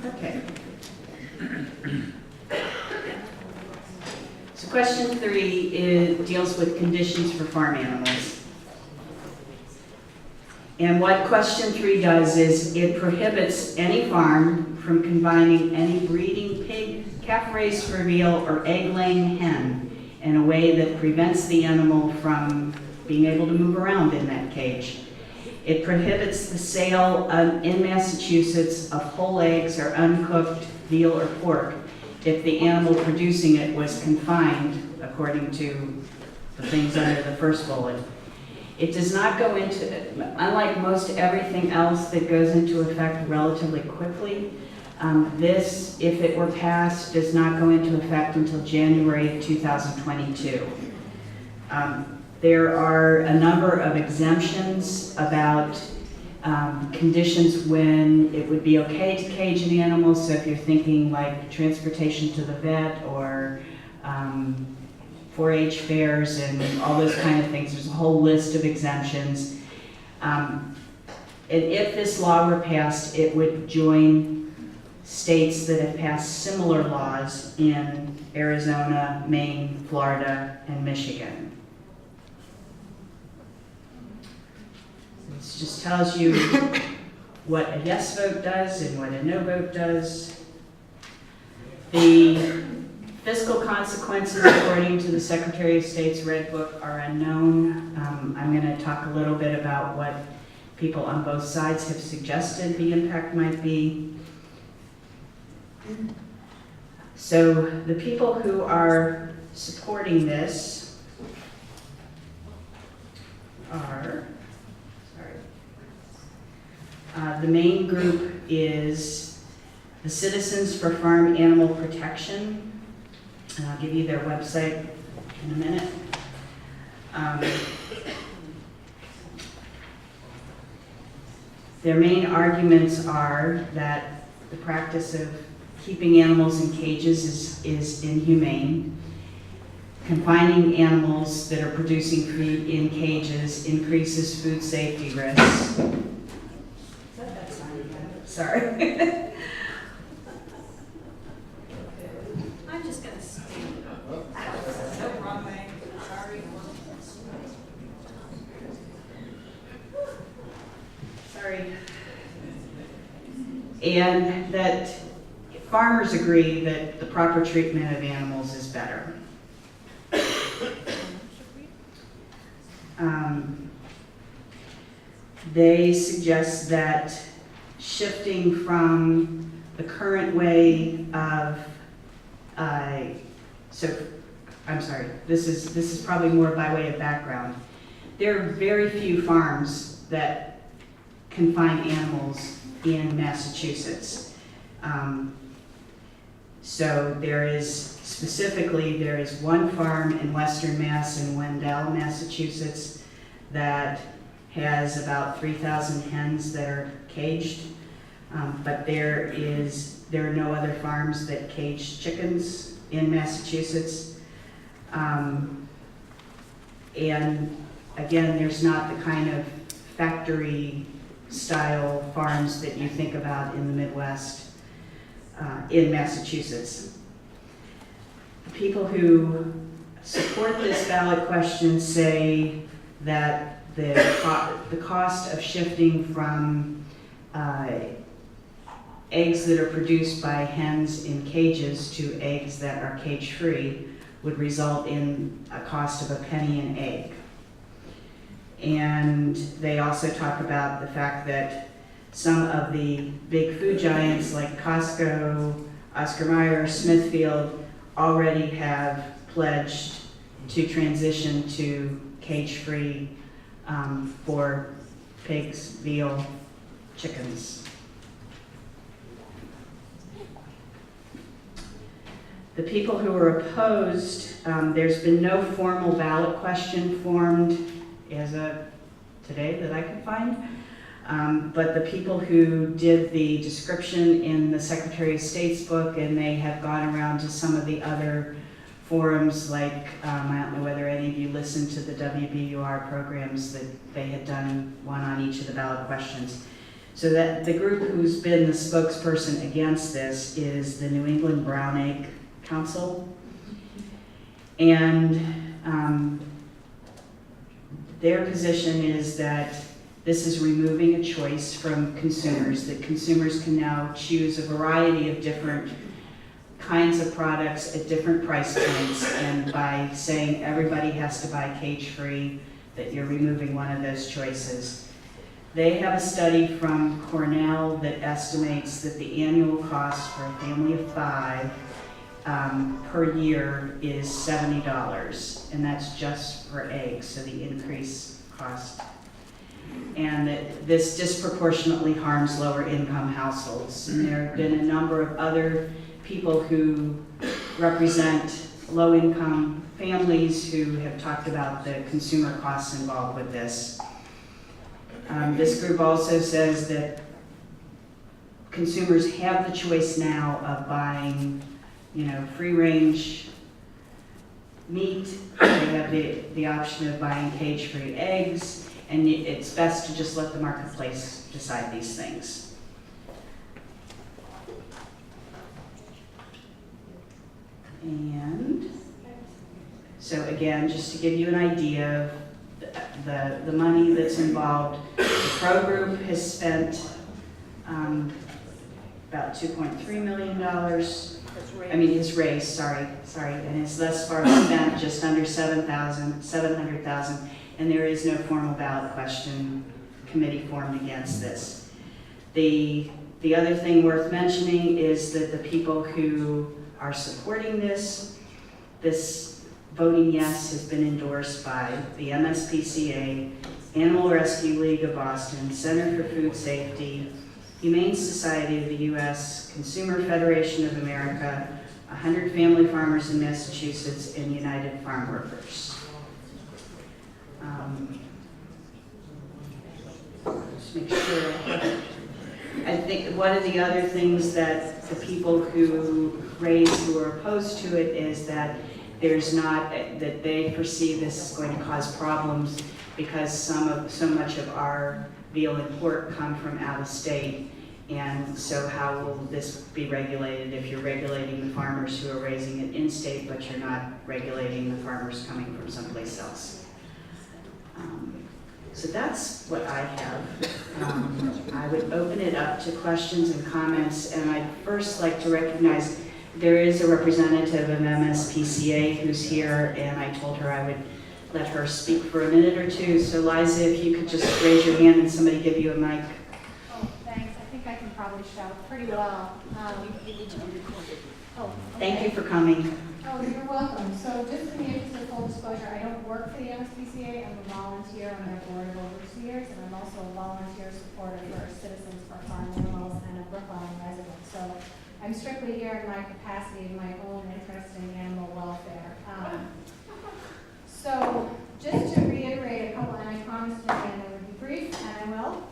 S3: Okay. So question 3 deals with conditions for farm animals. And what question 3 does is it prohibits any farm from confining any breeding pig, calf raised for veal, or egg-laying hen in a way that prevents the animal from being able to move around in that cage. It prohibits the sale in Massachusetts of whole eggs or uncooked veal or pork if the animal producing it was confined, according to the things under the first bullet. It does not go into, unlike most everything else that goes into effect relatively quickly, this, if it were passed, does not go into effect until January 2022. There are a number of exemptions about conditions when it would be okay to cage an animal. So if you're thinking like transportation to the vet or 4-H fairs and all those kind of things, there's a whole list of exemptions. And if this law were passed, it would join states that have passed similar laws in Arizona, Maine, Florida, and Michigan. This just tells you what a yes vote does and what a no vote does. The fiscal consequences, according to the Secretary of State's Red Book, are unknown. I'm going to talk a little bit about what people on both sides have suggested the impact might be. So the people who are supporting this are, the main group is the Citizens for Farm Animal Protection, and I'll give you their website in a minute. Their main arguments are that the practice of keeping animals in cages is inhumane. Confining animals that are producing food in cages increases food safety risks. Sorry.
S9: I'm just gonna stand up. No, wrong way, sorry.
S3: Sorry. And that farmers agree that the proper treatment of animals is better. They suggest that shifting from the current way of, this is probably more by way of background. There are very few farms that confine animals in Massachusetts. So there is one farm in Western Mass in Wendell, Massachusetts, that has about 3,000 hens that are caged, but there are no other farms that cage chickens in Massachusetts. And again, there's not the kind of factory style farms that you think about in the Midwest in Massachusetts. The people who support this ballot question say that the cost of shifting from eggs that are produced by hens in cages to eggs that are cage-free would result in a cost of a penny an egg. And they also talk about the fact that some of the big food giants like Costco, Oscar Mayer, Smithfield already have pledged to transition to cage-free for pigs, veal, chickens. The people who are opposed, there's been no formal ballot question formed as of today that I could find. But the people who did the description in the Secretary of State's book, and they have gone around to some of the other forums, like, I don't know whether any of you listened to the WBUR programs that they had done one on each of the ballot questions. So that the group who's been the spokesperson against this is the New England Brown Egg Council. And their position is that this is removing a choice from consumers, that consumers can now choose a variety of different kinds of products at different price points, and by saying everybody has to buy cage-free, that you're removing one of those choices. They have a study from Cornell that estimates that the annual cost for a family of 5 per year is $70, and that's just for eggs, so the increased cost. And that this disproportionately harms lower income households. And there have been a number of other people who represent low income families who have talked about the consumer costs involved with this. This group also says that consumers have the choice now of buying, free range meat. They have the option of buying cage-free eggs, and it's best to just let the marketplace decide these things. And so again, just to give you an idea of the money that's involved, the Pro Group has spent about $2.3 million. His raise, sorry, and has thus far spent just under $700,000, and there is no formal ballot question committee formed against this. The The other thing worth mentioning is that the people who are supporting this voting yes has been endorsed by the MSPCA, Animal Rescue League of Boston, Center for Food Safety, Humane Society of the U.S., Consumer Federation of America, 100 Family Farmers in Massachusetts, and United Farm Workers. Just make sure. I think one of the other things that the people who are opposed to it is that that they perceive this is going to cause problems because so much of our veal and pork come from out of state. And so how will this be regulated if you're regulating the farmers who are raising it in-state, but you're not regulating the farmers coming from someplace else? So that's what I have. I would open it up to questions and comments, and I'd first like to recognize there is a representative of MSPCA who's here, and I told her I would let her speak for a minute or two. So Liza, if you could just raise your hand and somebody give you a mic.
S14: Oh, thanks. I think I can probably shout pretty well.
S3: You need to be recorded.
S14: Oh, okay.
S3: Thank you for coming.
S14: Oh, you're welcome. So just in the interest of full disclosure, I don't work for the MSPCA. I'm a volunteer on their board of overseers, and I'm also a volunteer supporter for Citizens for Farm Animals and a Brookline resident. So I'm strictly here in my capacity of my own interest in animal welfare. So just to reiterate a couple, and I promised again I would be brief, and I will.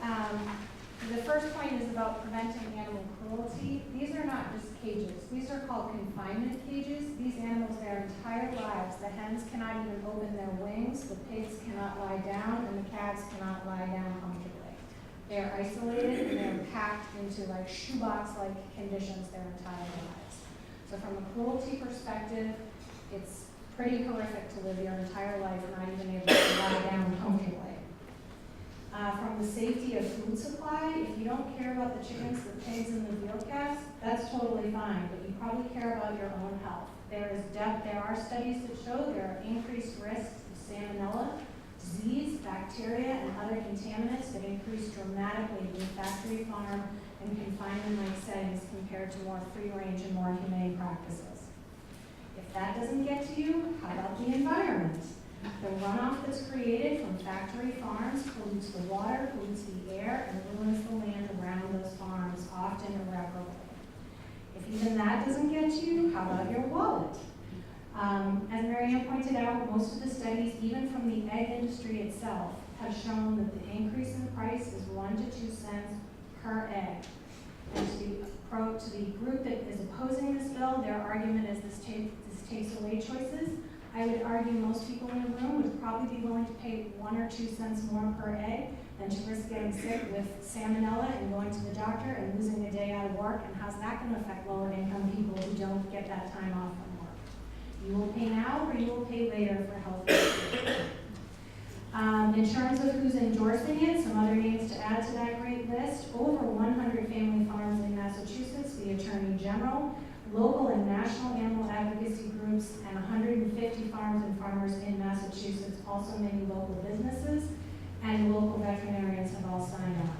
S14: The first point is about preventing animal cruelty. These are not just cages. These are called confinement cages. These animals, their entire lives, the hens cannot even open their wings, the pigs cannot lie down, and the calves cannot lie down comfortably. They are isolated and they're packed into like shoebox-like conditions their entire lives. So from a cruelty perspective, it's pretty horrific to live your entire life not even able to lie down comfortably. From the safety of food supply, if you don't care about the chickens, the pigs, and the veal calves, that's totally fine, but you probably care about your own health. There are studies that show there are increased risks of salmonella, disease, bacteria, and other contaminants that increase dramatically in factory farm and confinement-like settings compared to more free-range and more humane practices. If that doesn't get to you, how about the environment? The runoff that's created from factory farms pollutes the water, pollutes the air, and ruins the land around those farms, often irreparably. If even that doesn't get to you, how about your wallet? As Marianne pointed out, most of the studies, even from the egg industry itself, have shown that the increase in price is 1 to 2 cents per egg. And to the group that is opposing this bill, their argument is this takes away choices. I would argue most people in the room would probably be willing to pay 1 or 2 cents more per egg than to risk getting sick with salmonella and going to the doctor and losing a day out of work. And how's that going to affect lower income people who don't get that time off from work? You will pay now or you will pay later for health care. In terms of who's endorsing it, some other names to add to that great list: over 100 family farms in Massachusetts, the Attorney General, local and national animal advocacy groups, and 150 farms and farmers in Massachusetts, also many local businesses, and local veterinarians have all signed on.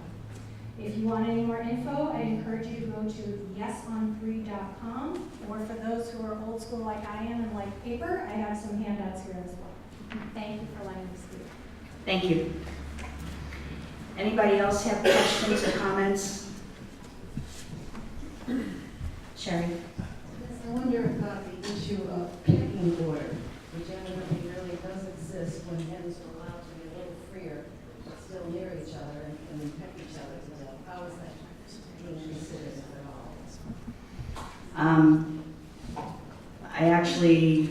S14: If you want any more info, I encourage you to go to yesonfree.com, or for those who are old school like I am and like paper, I have some handouts here as well. Thank you for letting me speak.
S3: Thank you. Anybody else have questions or comments? Sherry?
S2: Yes, I wonder about the issue of pecking order, which evidently really does exist when hens are allowed to be a little freer, but still near each other and peck each other to death. How is that being considered at all?
S3: I actually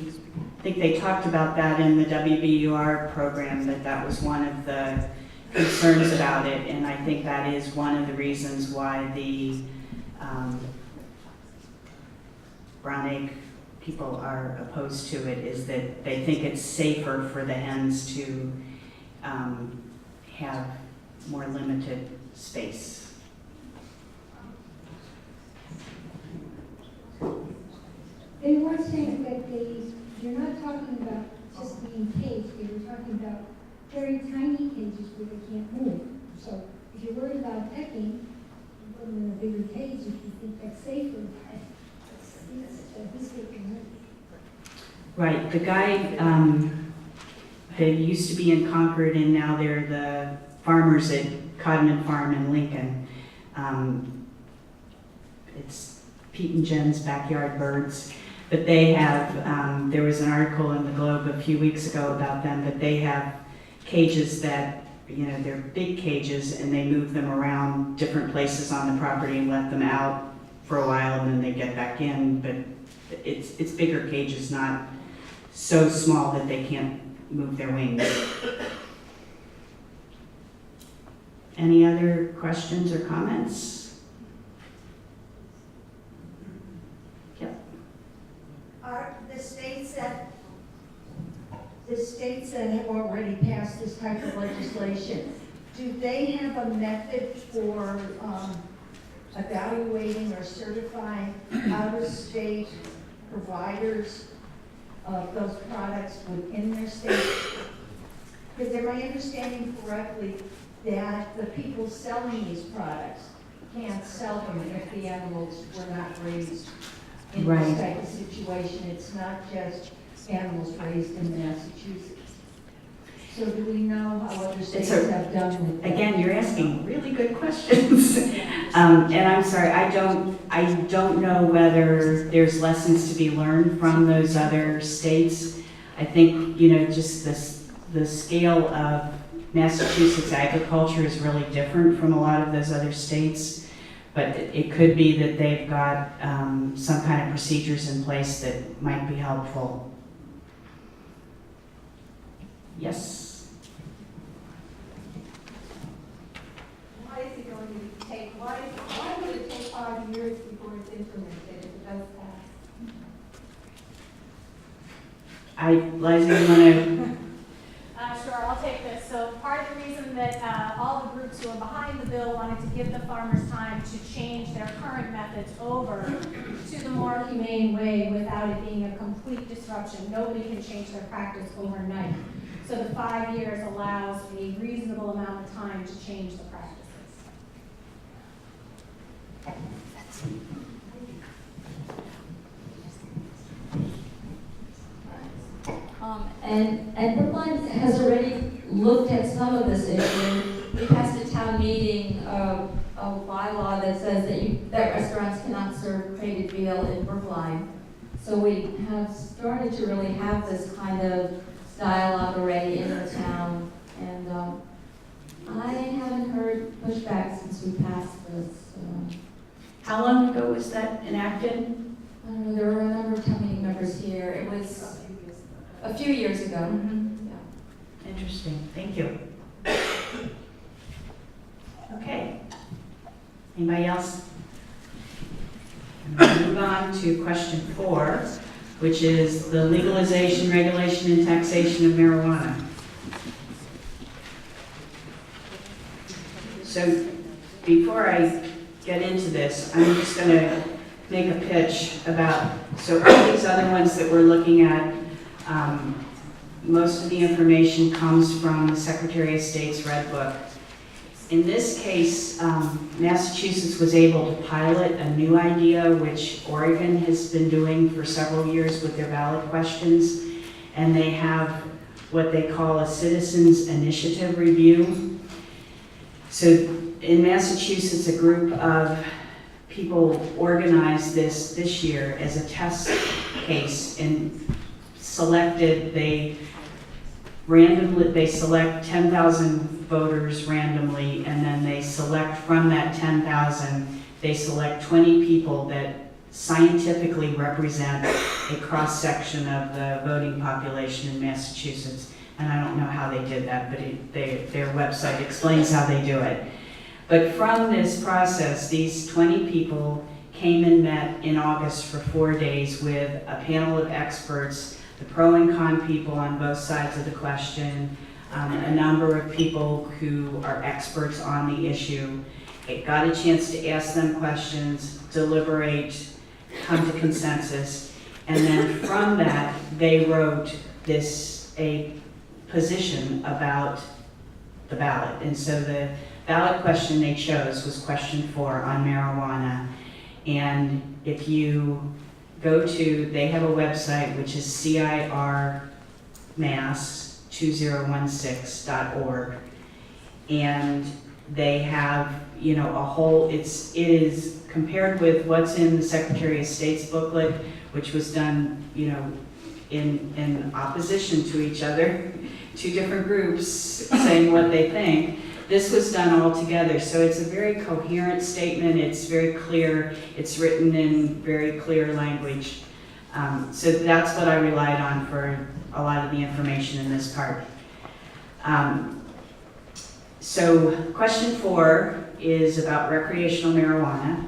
S3: think they talked about that in the WBUR program, that was one of the concerns about it, and I think that is one of the reasons why the brown egg people are opposed to it, is that they think it's safer for the hens to have more limited space.
S11: They were saying that you're not talking about just being caged, they were talking about very tiny cages where they can't move. So if you're worried about pecking, put them in a bigger cage if you think that's safer. It's a history community.
S3: Right, the guy, they used to be in Concord and now they're the farmers at Codman Farm in Lincoln. It's Pete and Jen's Backyard Birds. But they have, there was an article in the Globe a few weeks ago about them, but they have cages that, you know, they're big cages and they move them around different places on the property and let them out for a while and then they get back in. But it's bigger cages, not so small that they can't move their wings. Any other questions or comments? Yep.
S7: Are the states that have already passed this type of legislation, do they have a method for evaluating or certifying out-of-state providers of those products within their state? Because am I understanding correctly that the people selling these products can't sell them if the animals were not raised in
S3: Right.
S7: this type of situation? It's not just animals raised in Massachusetts. So do we know how other states have done with that?
S3: Again, you're asking really good questions. And I'm sorry, I don't know whether there's lessons to be learned from those other states. I think, you know, just the scale of Massachusetts agriculture is really different from a lot of those other states. But it could be that they've got some kind of procedures in place that might be helpful. Yes?
S11: Why is it going to take, why would it take 5 years before it's implemented if it does pass?
S3: Liza, you want to?
S14: Sure, I'll take this. So part of the reason that all the groups who are behind the bill wanted to give the farmers time to change their current methods over to the more humane way without it being a complete disruption. Nobody can change their practice overnight. So the 5 years allows a reasonable amount of time to change the practices.
S15: And Brookline has already looked at some of this issue. We passed a town meeting, a bylaw that says that restaurants cannot serve crated veal in Brookline. So we have started to really have this kind of dialogue already in the town. And I haven't heard pushback since we passed this.
S3: How long ago was that enacted?
S15: I don't know, there were a number of town meeting members here. It was a few years ago. Yeah.
S3: Interesting, thank you. Okay. Anybody else? We'll move on to question 4, which is the legalization, regulation, and taxation of marijuana. So before I get into this, I'm just going to make a pitch about, so all these other ones that we're looking at, most of the information comes from the Secretary of State's Red Book. In this case, Massachusetts was able to pilot a new idea, which Oregon has been doing for several years with their ballot questions, and they have what they call a citizens initiative review. So in Massachusetts, a group of people organized this year as a test case and they select 10,000 voters randomly, and then they select from that 10,000, they select 20 people that scientifically represent a cross-section of the voting population in Massachusetts. And I don't know how they did that, but their website explains how they do it. But from this process, these 20 people came and met in August for 4 days with a panel of experts, the pro and con people on both sides of the question, a number of people who are experts on the issue. It got a chance to ask them questions, deliberate, come to consensus, and then from that, they wrote a position about the ballot. And so the ballot question they chose was question 4 on marijuana. And if you go to, they have a website which is cirmass2016.org. And they have, you know, a whole, it is compared with what's in the Secretary of State's booklet, which was done, you know, in opposition to each other, 2 different groups saying what they think. This was done all together, so it's a very coherent statement, it's very clear, it's written in very clear language. So that's what I relied on for a lot of the information in this part. So question 4 is about recreational marijuana.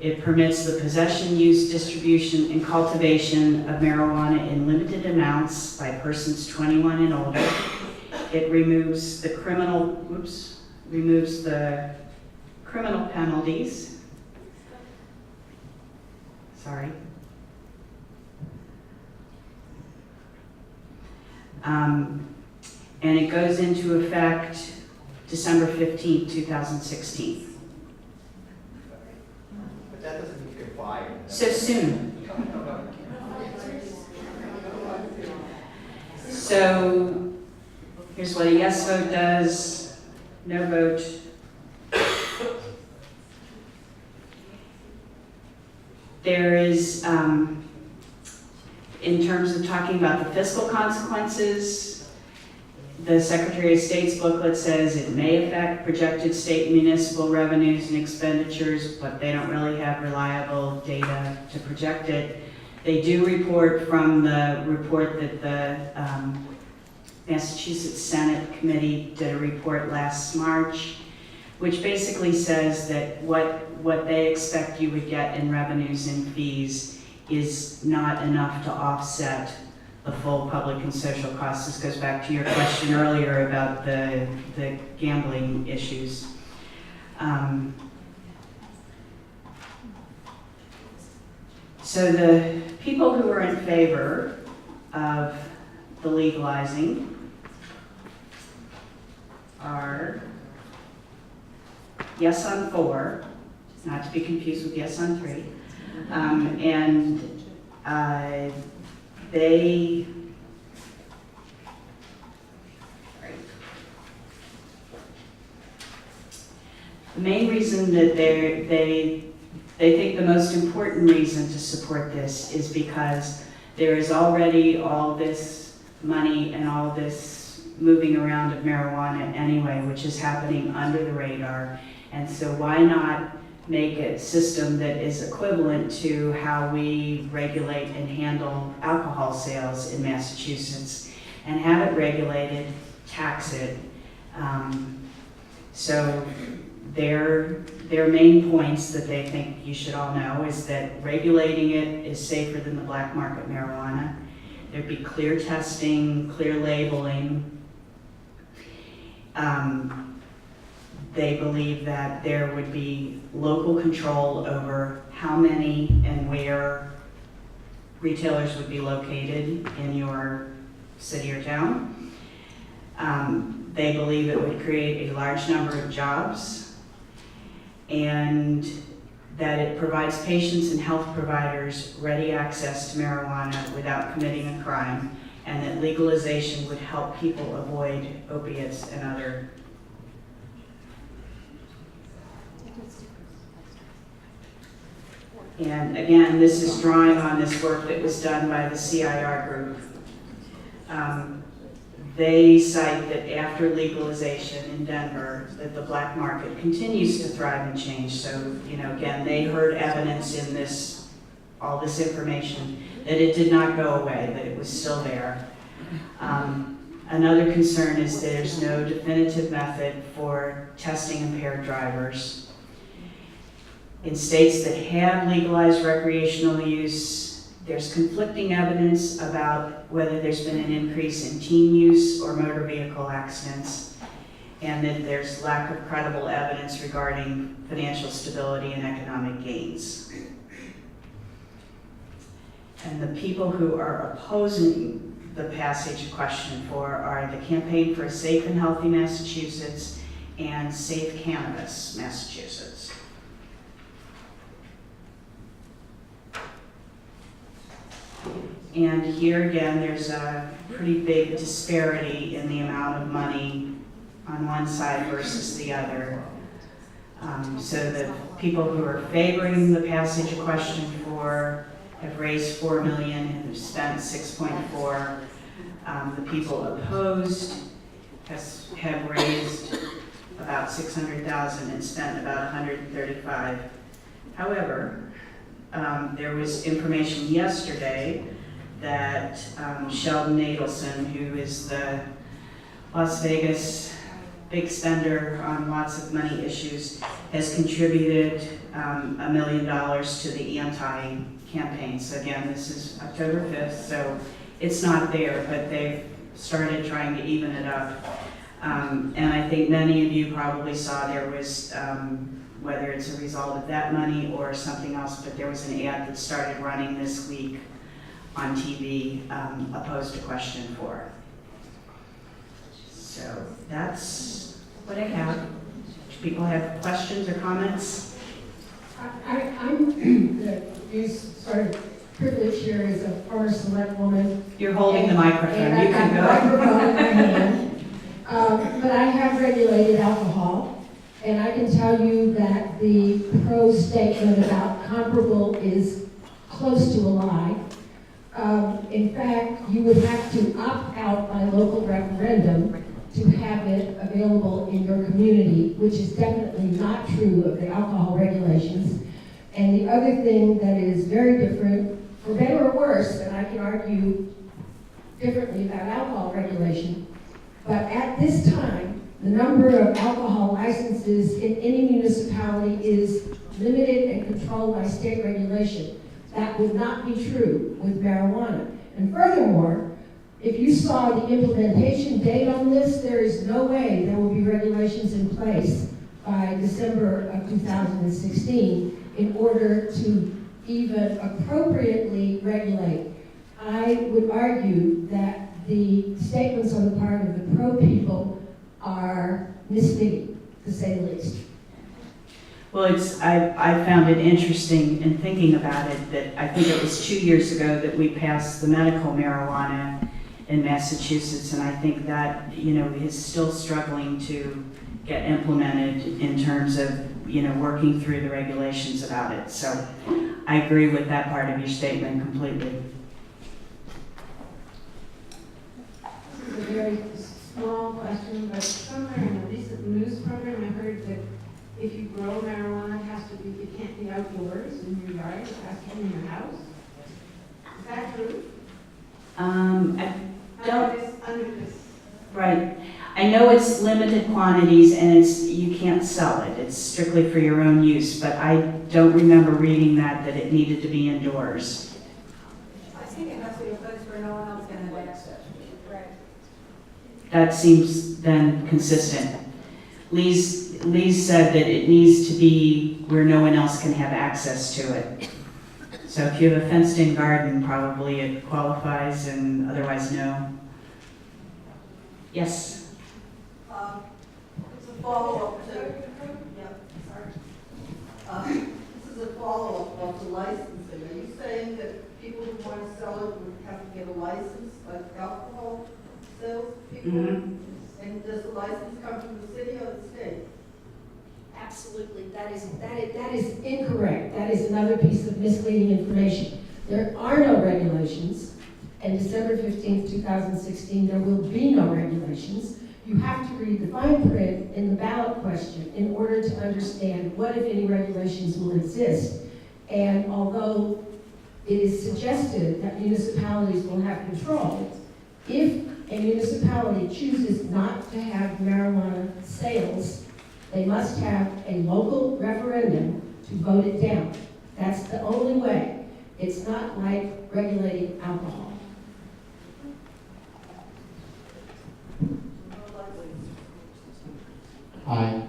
S3: It permits the possession, use, distribution, and cultivation of marijuana in limited amounts by persons 21 and older. It removes the criminal penalties. Sorry. And it goes into effect December 15, 2016.
S10: But that doesn't mean you can buy it.
S3: So soon. So here's what a yes vote does, no vote. There is, in terms of talking about the fiscal consequences, the Secretary of State's booklet says it may affect projected state and municipal revenues and expenditures, but they don't really have reliable data to project it. They do report from the report that the Massachusetts Senate Committee did a report last March, which basically says that what they expect you would get in revenues and fees is not enough to offset the full public and social costs. This goes back to your question earlier about the gambling issues. So the people who are in favor of the legalizing are yes on 4, not to be confused with yes on 3. The main reason that they think the most important reason to support this is because there is already all this money and all this moving around of marijuana anyway, which is happening under the radar. And so why not make a system that is equivalent to how we regulate and handle alcohol sales in Massachusetts, and have it regulated, tax it. So their main points that they think you should all know is that regulating it is safer than the black market marijuana. There'd be clear testing, clear labeling. They believe that there would be local control over how many and where retailers would be located in your city or town. They believe it would create a large number of jobs, and that it provides patients and health providers ready access to marijuana without committing a crime, and that legalization would help people avoid opiates and other. And again, this is drawing on this work that was done by the CIR group. They cite that after legalization in Denver, that the black market continues to thrive and change. So, you know, again, they heard evidence in this, all this information, that it did not go away, that it was still there. Another concern is there's no definitive method for testing impaired drivers. In states that have legalized recreational use, there's conflicting evidence about whether there's been an increase in teen use or motor vehicle accidents, and that there's lack of credible evidence regarding financial stability and economic gains. And the people who are opposing the passage of question 4 are the Campaign for a Safe and Healthy Massachusetts and Safe Cannabis, Massachusetts. And here again, there's a pretty big disparity in the amount of money on one side versus the other. So the people who are favoring the passage of question 4 have raised $4 million and have spent 6.4. The people opposed have raised about 600,000 and spent about 135. However, there was information yesterday that Sheldon Adelson, who is the Las Vegas big spender on lots of money issues, has contributed $1 million to the anti-campaign. So again, this is October 5th, so it's not there, but they've started trying to even it up. And I think many of you probably saw there was, whether it's a result of that money or something else, but there was an ad that started running this week on TV opposed to question 4. So that's what I have. Do people have questions or comments?
S5: I'm the sort of privilege here as a former select woman.
S3: You're holding the microphone.
S5: And
S3: You can go.
S5: I have a microphone in my hand. But I have regulated alcohol, and I can tell you that the pro statement about comparable is close to a lie. In fact, you would have to opt out by local referendum to have it available in your community, which is definitely not true of the alcohol regulations. And the other thing that is very different, for better or worse, and I can argue differently about alcohol regulation, but at this time, the number of alcohol licenses in any municipality is limited and controlled by state regulation. That would not be true with marijuana. And furthermore, if you saw the implementation date on this, there is no way there will be regulations in place by December of 2016 in order to even appropriately regulate. I would argue that the statements on the part of the pro people are misleading, to say the least.
S3: Well, I found it interesting in thinking about it that I think it was 2 years ago that we passed the medical marijuana in Massachusetts, and I think that, is still struggling to get implemented in terms of, working through the regulations about it. So I agree with that part of your statement completely.
S16: This is a very small question, but somewhere in a recent news program, I heard that if you grow marijuana, it can't be outdoors in your yard, it has to be in your house. Is that true?
S3: I don't.
S16: Under this.
S3: Right. I know it's limited quantities and you can't sell it. It's strictly for your own use, but I don't remember reading that it needed to be indoors.
S12: I think it has to be a place where no one else can have access.
S16: Right.
S3: That seems then consistent. Lee's said that it needs to be where no one else can have access to it. So if you have a fenced-in garden, probably it qualifies, and otherwise no. Yes?
S12: It's a follow-up to, this is a follow-up of the licensing. Are you saying that people who want to sell it would have to get a license, like alcohol sales people?
S3: Mm-hmm.
S12: And does the license come from the city or the state?
S5: Absolutely, that is incorrect. That is another piece of misleading information. There are no regulations, and December 15th, 2016, there will be no regulations. You have to read the fine print in the ballot question in order to understand what, if any, regulations will exist. And although it is suggested that municipalities will have control, if a municipality chooses not to have marijuana sales, they must have a local referendum to vote it down. That's the only way. It's not like regulating alcohol.
S4: Hi,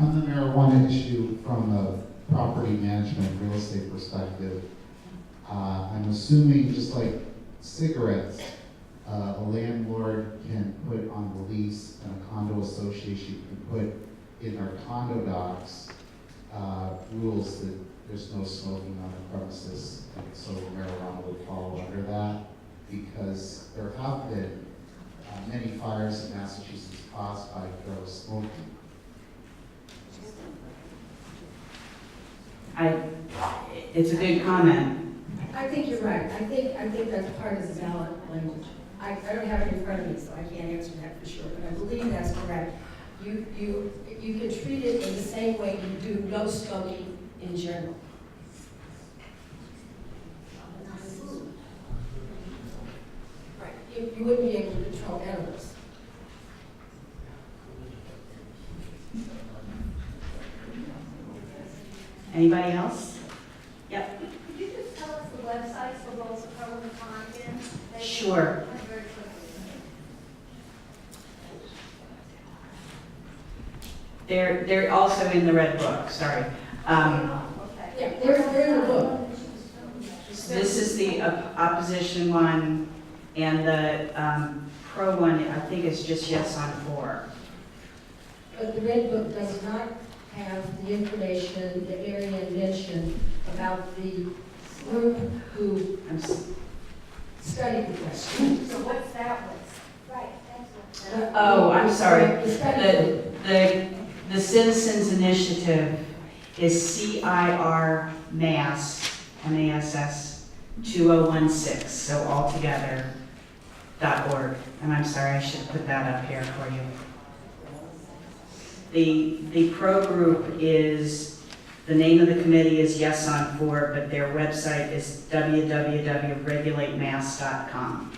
S4: on the marijuana issue from a property management real estate perspective, I'm assuming just like cigarettes, a landlord can put on the lease and a condo association can put in their condo docs rules that there's no smoking on the premises, and so marijuana would fall under that, because there have been many fires in Massachusetts caused by gross smoking.
S3: It's a good comment.
S11: I think you're right. I think that's part of the ballot language. I don't have it in front of me, so I can't answer that for sure, but I believe that's correct. You can treat it in the same way you do no smoking in general. Right. You wouldn't be able to control animals.
S3: Anybody else? Yep.
S14: Could you just tell us the websites for both the pro and the con again?
S3: Sure.
S14: Very quickly.
S3: They're also in the red book, sorry.
S11: Yeah, they're in the book.
S3: This is the opposition one, and the pro one, I think is just yes on 4.
S11: But the Red Book does not have the information that Marianne mentioned about the group who studied the question.
S14: So what's that one? Right, excellent.
S3: Oh, I'm sorry.
S11: The study group.
S3: The Citizens Initiative is CIR Mass, MASS 2016, so altogether .org. And I'm sorry, I should put that up here for you. The pro group is, the name of the committee is Yes on 4, but their website is www.regulatemass.com.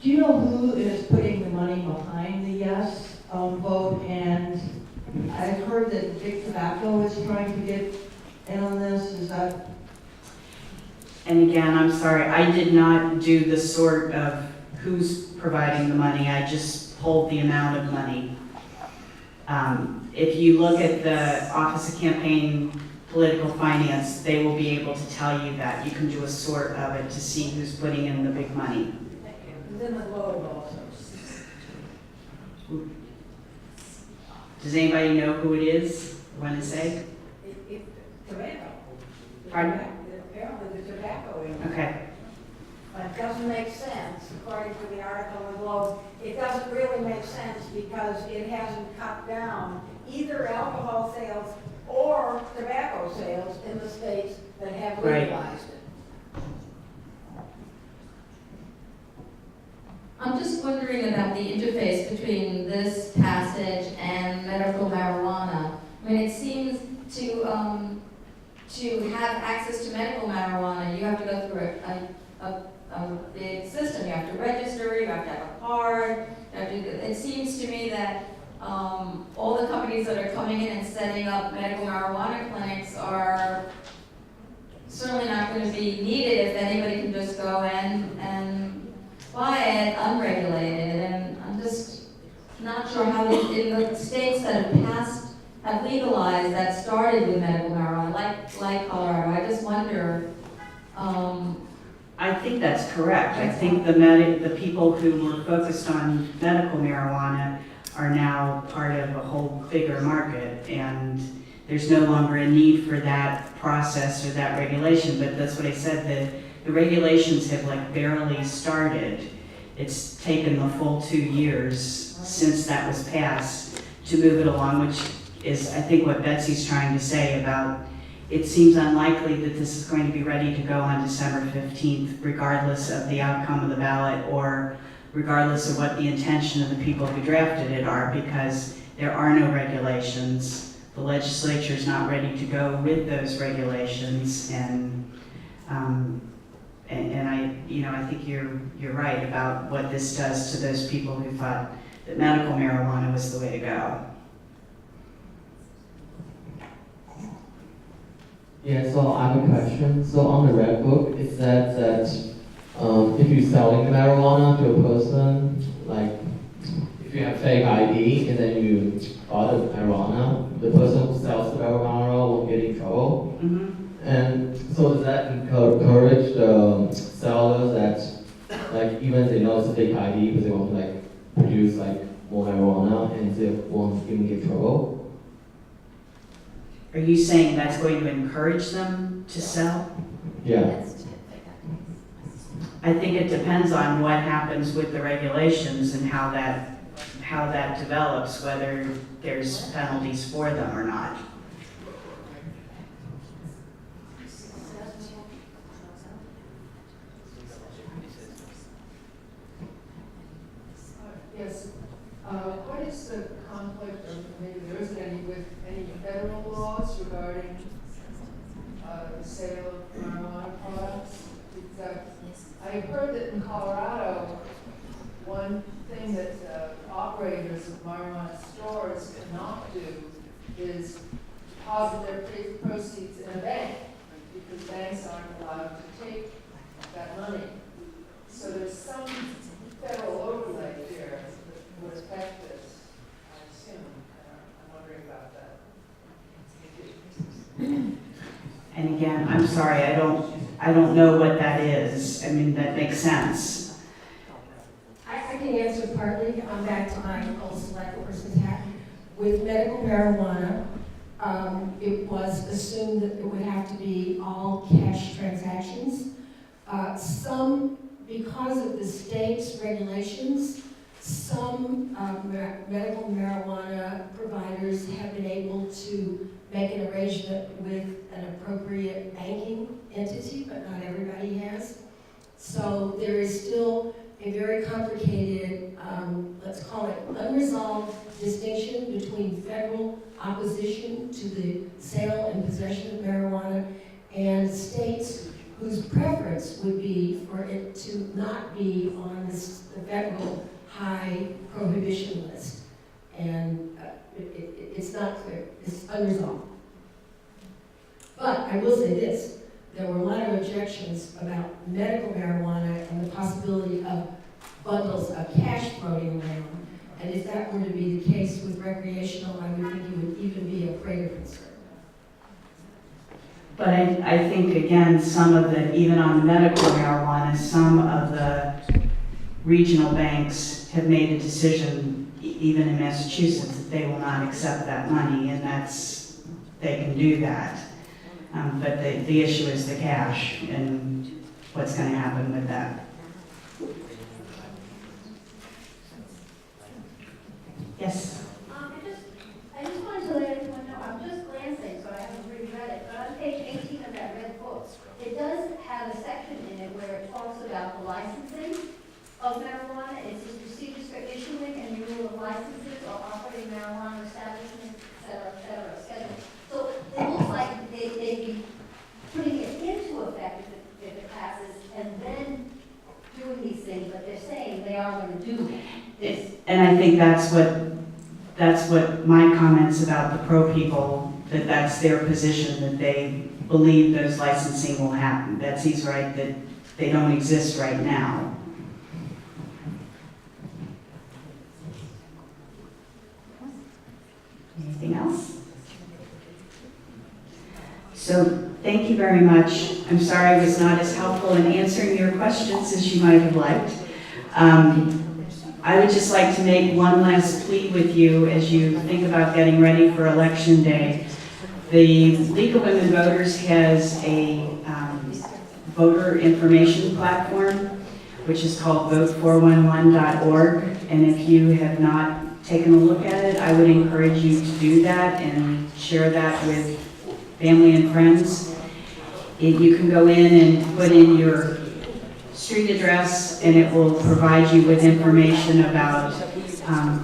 S16: Do you know who is putting the money behind the yes vote? And I've heard that Big Tobacco is trying to get in on this. Is that?
S3: And again, I'm sorry, I did not do the sort of who's providing the money. I just pulled the amount of money. If you look at the Office of Campaign Political Finance, they will be able to tell you that. You can do a sort of it to see who's putting in the big money.
S11: Then the Globe also.
S3: Does anybody know who it is? Want to say?
S11: Tobacco.
S3: Pardon?
S11: Apparently the tobacco industry.
S3: Okay.
S11: But it doesn't make sense, according to the article in the Globe. It doesn't really make sense because it hasn't cut down either alcohol sales or tobacco sales in the states that have legalized it.
S15: I'm just wondering about the interface between this passage and medical marijuana. I mean, it seems to have access to medical marijuana, you have to go through a big system. You have to register, you have to have a card. It seems to me that all the companies that are coming in and setting up medical marijuana clinics are certainly not going to be needed if anybody can just go in and buy it unregulated. And I'm just not sure how in the states that have legalized, that started with medical marijuana, like Colorado. I just wonder.
S3: I think that's correct. I think the people who were focused on medical marijuana are now part of a whole bigger market, and there's no longer a need for that process or that regulation. But that's what I said, the regulations have like barely started. It's taken the full 2 years since that was passed to move it along, which is, I think, what Betsy's trying to say about it seems unlikely that this is going to be ready to go on December 15th, regardless of the outcome of the ballot or regardless of what the intention of the people who drafted it are, because there are no regulations. The legislature is not ready to go with those regulations, and I think you're right about what this does to those people who thought that medical marijuana was the way to go.
S17: Yeah, so I have a question. So on the Red Book, it says that if you're selling marijuana to a person, like if you have fake ID and then you bought the marijuana, the person who sells the marijuana get in trouble.
S3: Mm-hmm.
S17: And so does that encourage the sellers that, like, even if they know it's a fake ID, because they want to like produce like more marijuana and they won't even get in trouble?
S3: Are you saying that's going to encourage them to sell?
S17: Yeah.
S3: I think it depends on what happens with the regulations and how that develops, whether there's penalties for them or not.
S18: Yes. What is the conflict, or maybe there isn't any, with any federal laws regarding the sale of marijuana products? I heard that in Colorado, one thing that operators of marijuana stores cannot do is deposit their proceeds in a bank, because banks aren't allowed to take that money. So there's some federal overlay here that would affect this, I assume. I'm wondering about that.
S3: And again, I'm sorry, I don't know what that is. I mean, that makes sense.
S11: I can answer partly. I'm back to my old select person's hat. With medical marijuana, it was assumed that it would have to be all cash transactions. Because of the state's regulations, some medical marijuana providers have been able to make an arrangement with an appropriate banking entity, but not everybody has. So there is still a very complicated, let's call it unresolved distinction between federal opposition to the sale and possession of marijuana and states whose preference would be for it to not be on the federal high prohibition list. And it's not clear, it's unresolved. But I will say this, there were a lot of objections about medical marijuana and the possibility of bundles of cash floating around. And if that were to be the case with recreational, I would think it would even be a greater concern.
S3: But I think, again, some of the, even on medical marijuana, some of the regional banks have made a decision, even in Massachusetts, that they will not accept that money, and they can do that. But the issue is the cash and what's going to happen with that. Yes?
S19: I just wanted to let everyone know, I'm just glancing, so I haven't really read it, but on page 18 of that red book, it does have a section in it where it talks about the licensing of marijuana. It says procedures for issuing and renewal of licenses or operating marijuana establishments, et cetera, schedule. So it looks like they'd be putting it into effect if it passes and then doing these things, but they're saying they are going to do this.
S3: And I think that's what my comments about the pro people, that's their position, that they believe those licensing will happen. Betsy's right that they don't exist right now. Anything else? So thank you very much. I'm sorry I was not as helpful in answering your questions as you might have liked. I would just like to make one last plea with you as you think about getting ready for Election Day. The League of Women Voters has a voter information platform, which is called vote411.org. And if you have not taken a look at it, I would encourage you to do that and share that with family and friends. You can go in and put in your street address, and it will provide you with information about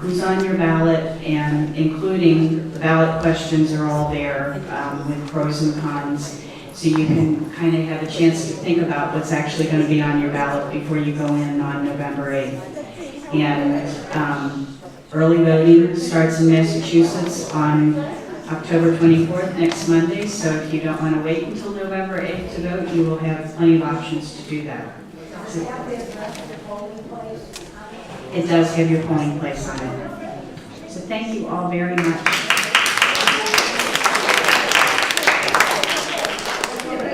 S3: who's on your ballot, and including the ballot questions are all there with pros and cons. So you can kind of have a chance to think about what's actually going to be on your ballot before you go in on November 8th. And early voting starts in Massachusetts on October 24th, next Monday. So if you don't want to wait until November 8th to vote, you will have plenty of options to do that. So it does have your polling place on it. So thank you all very much.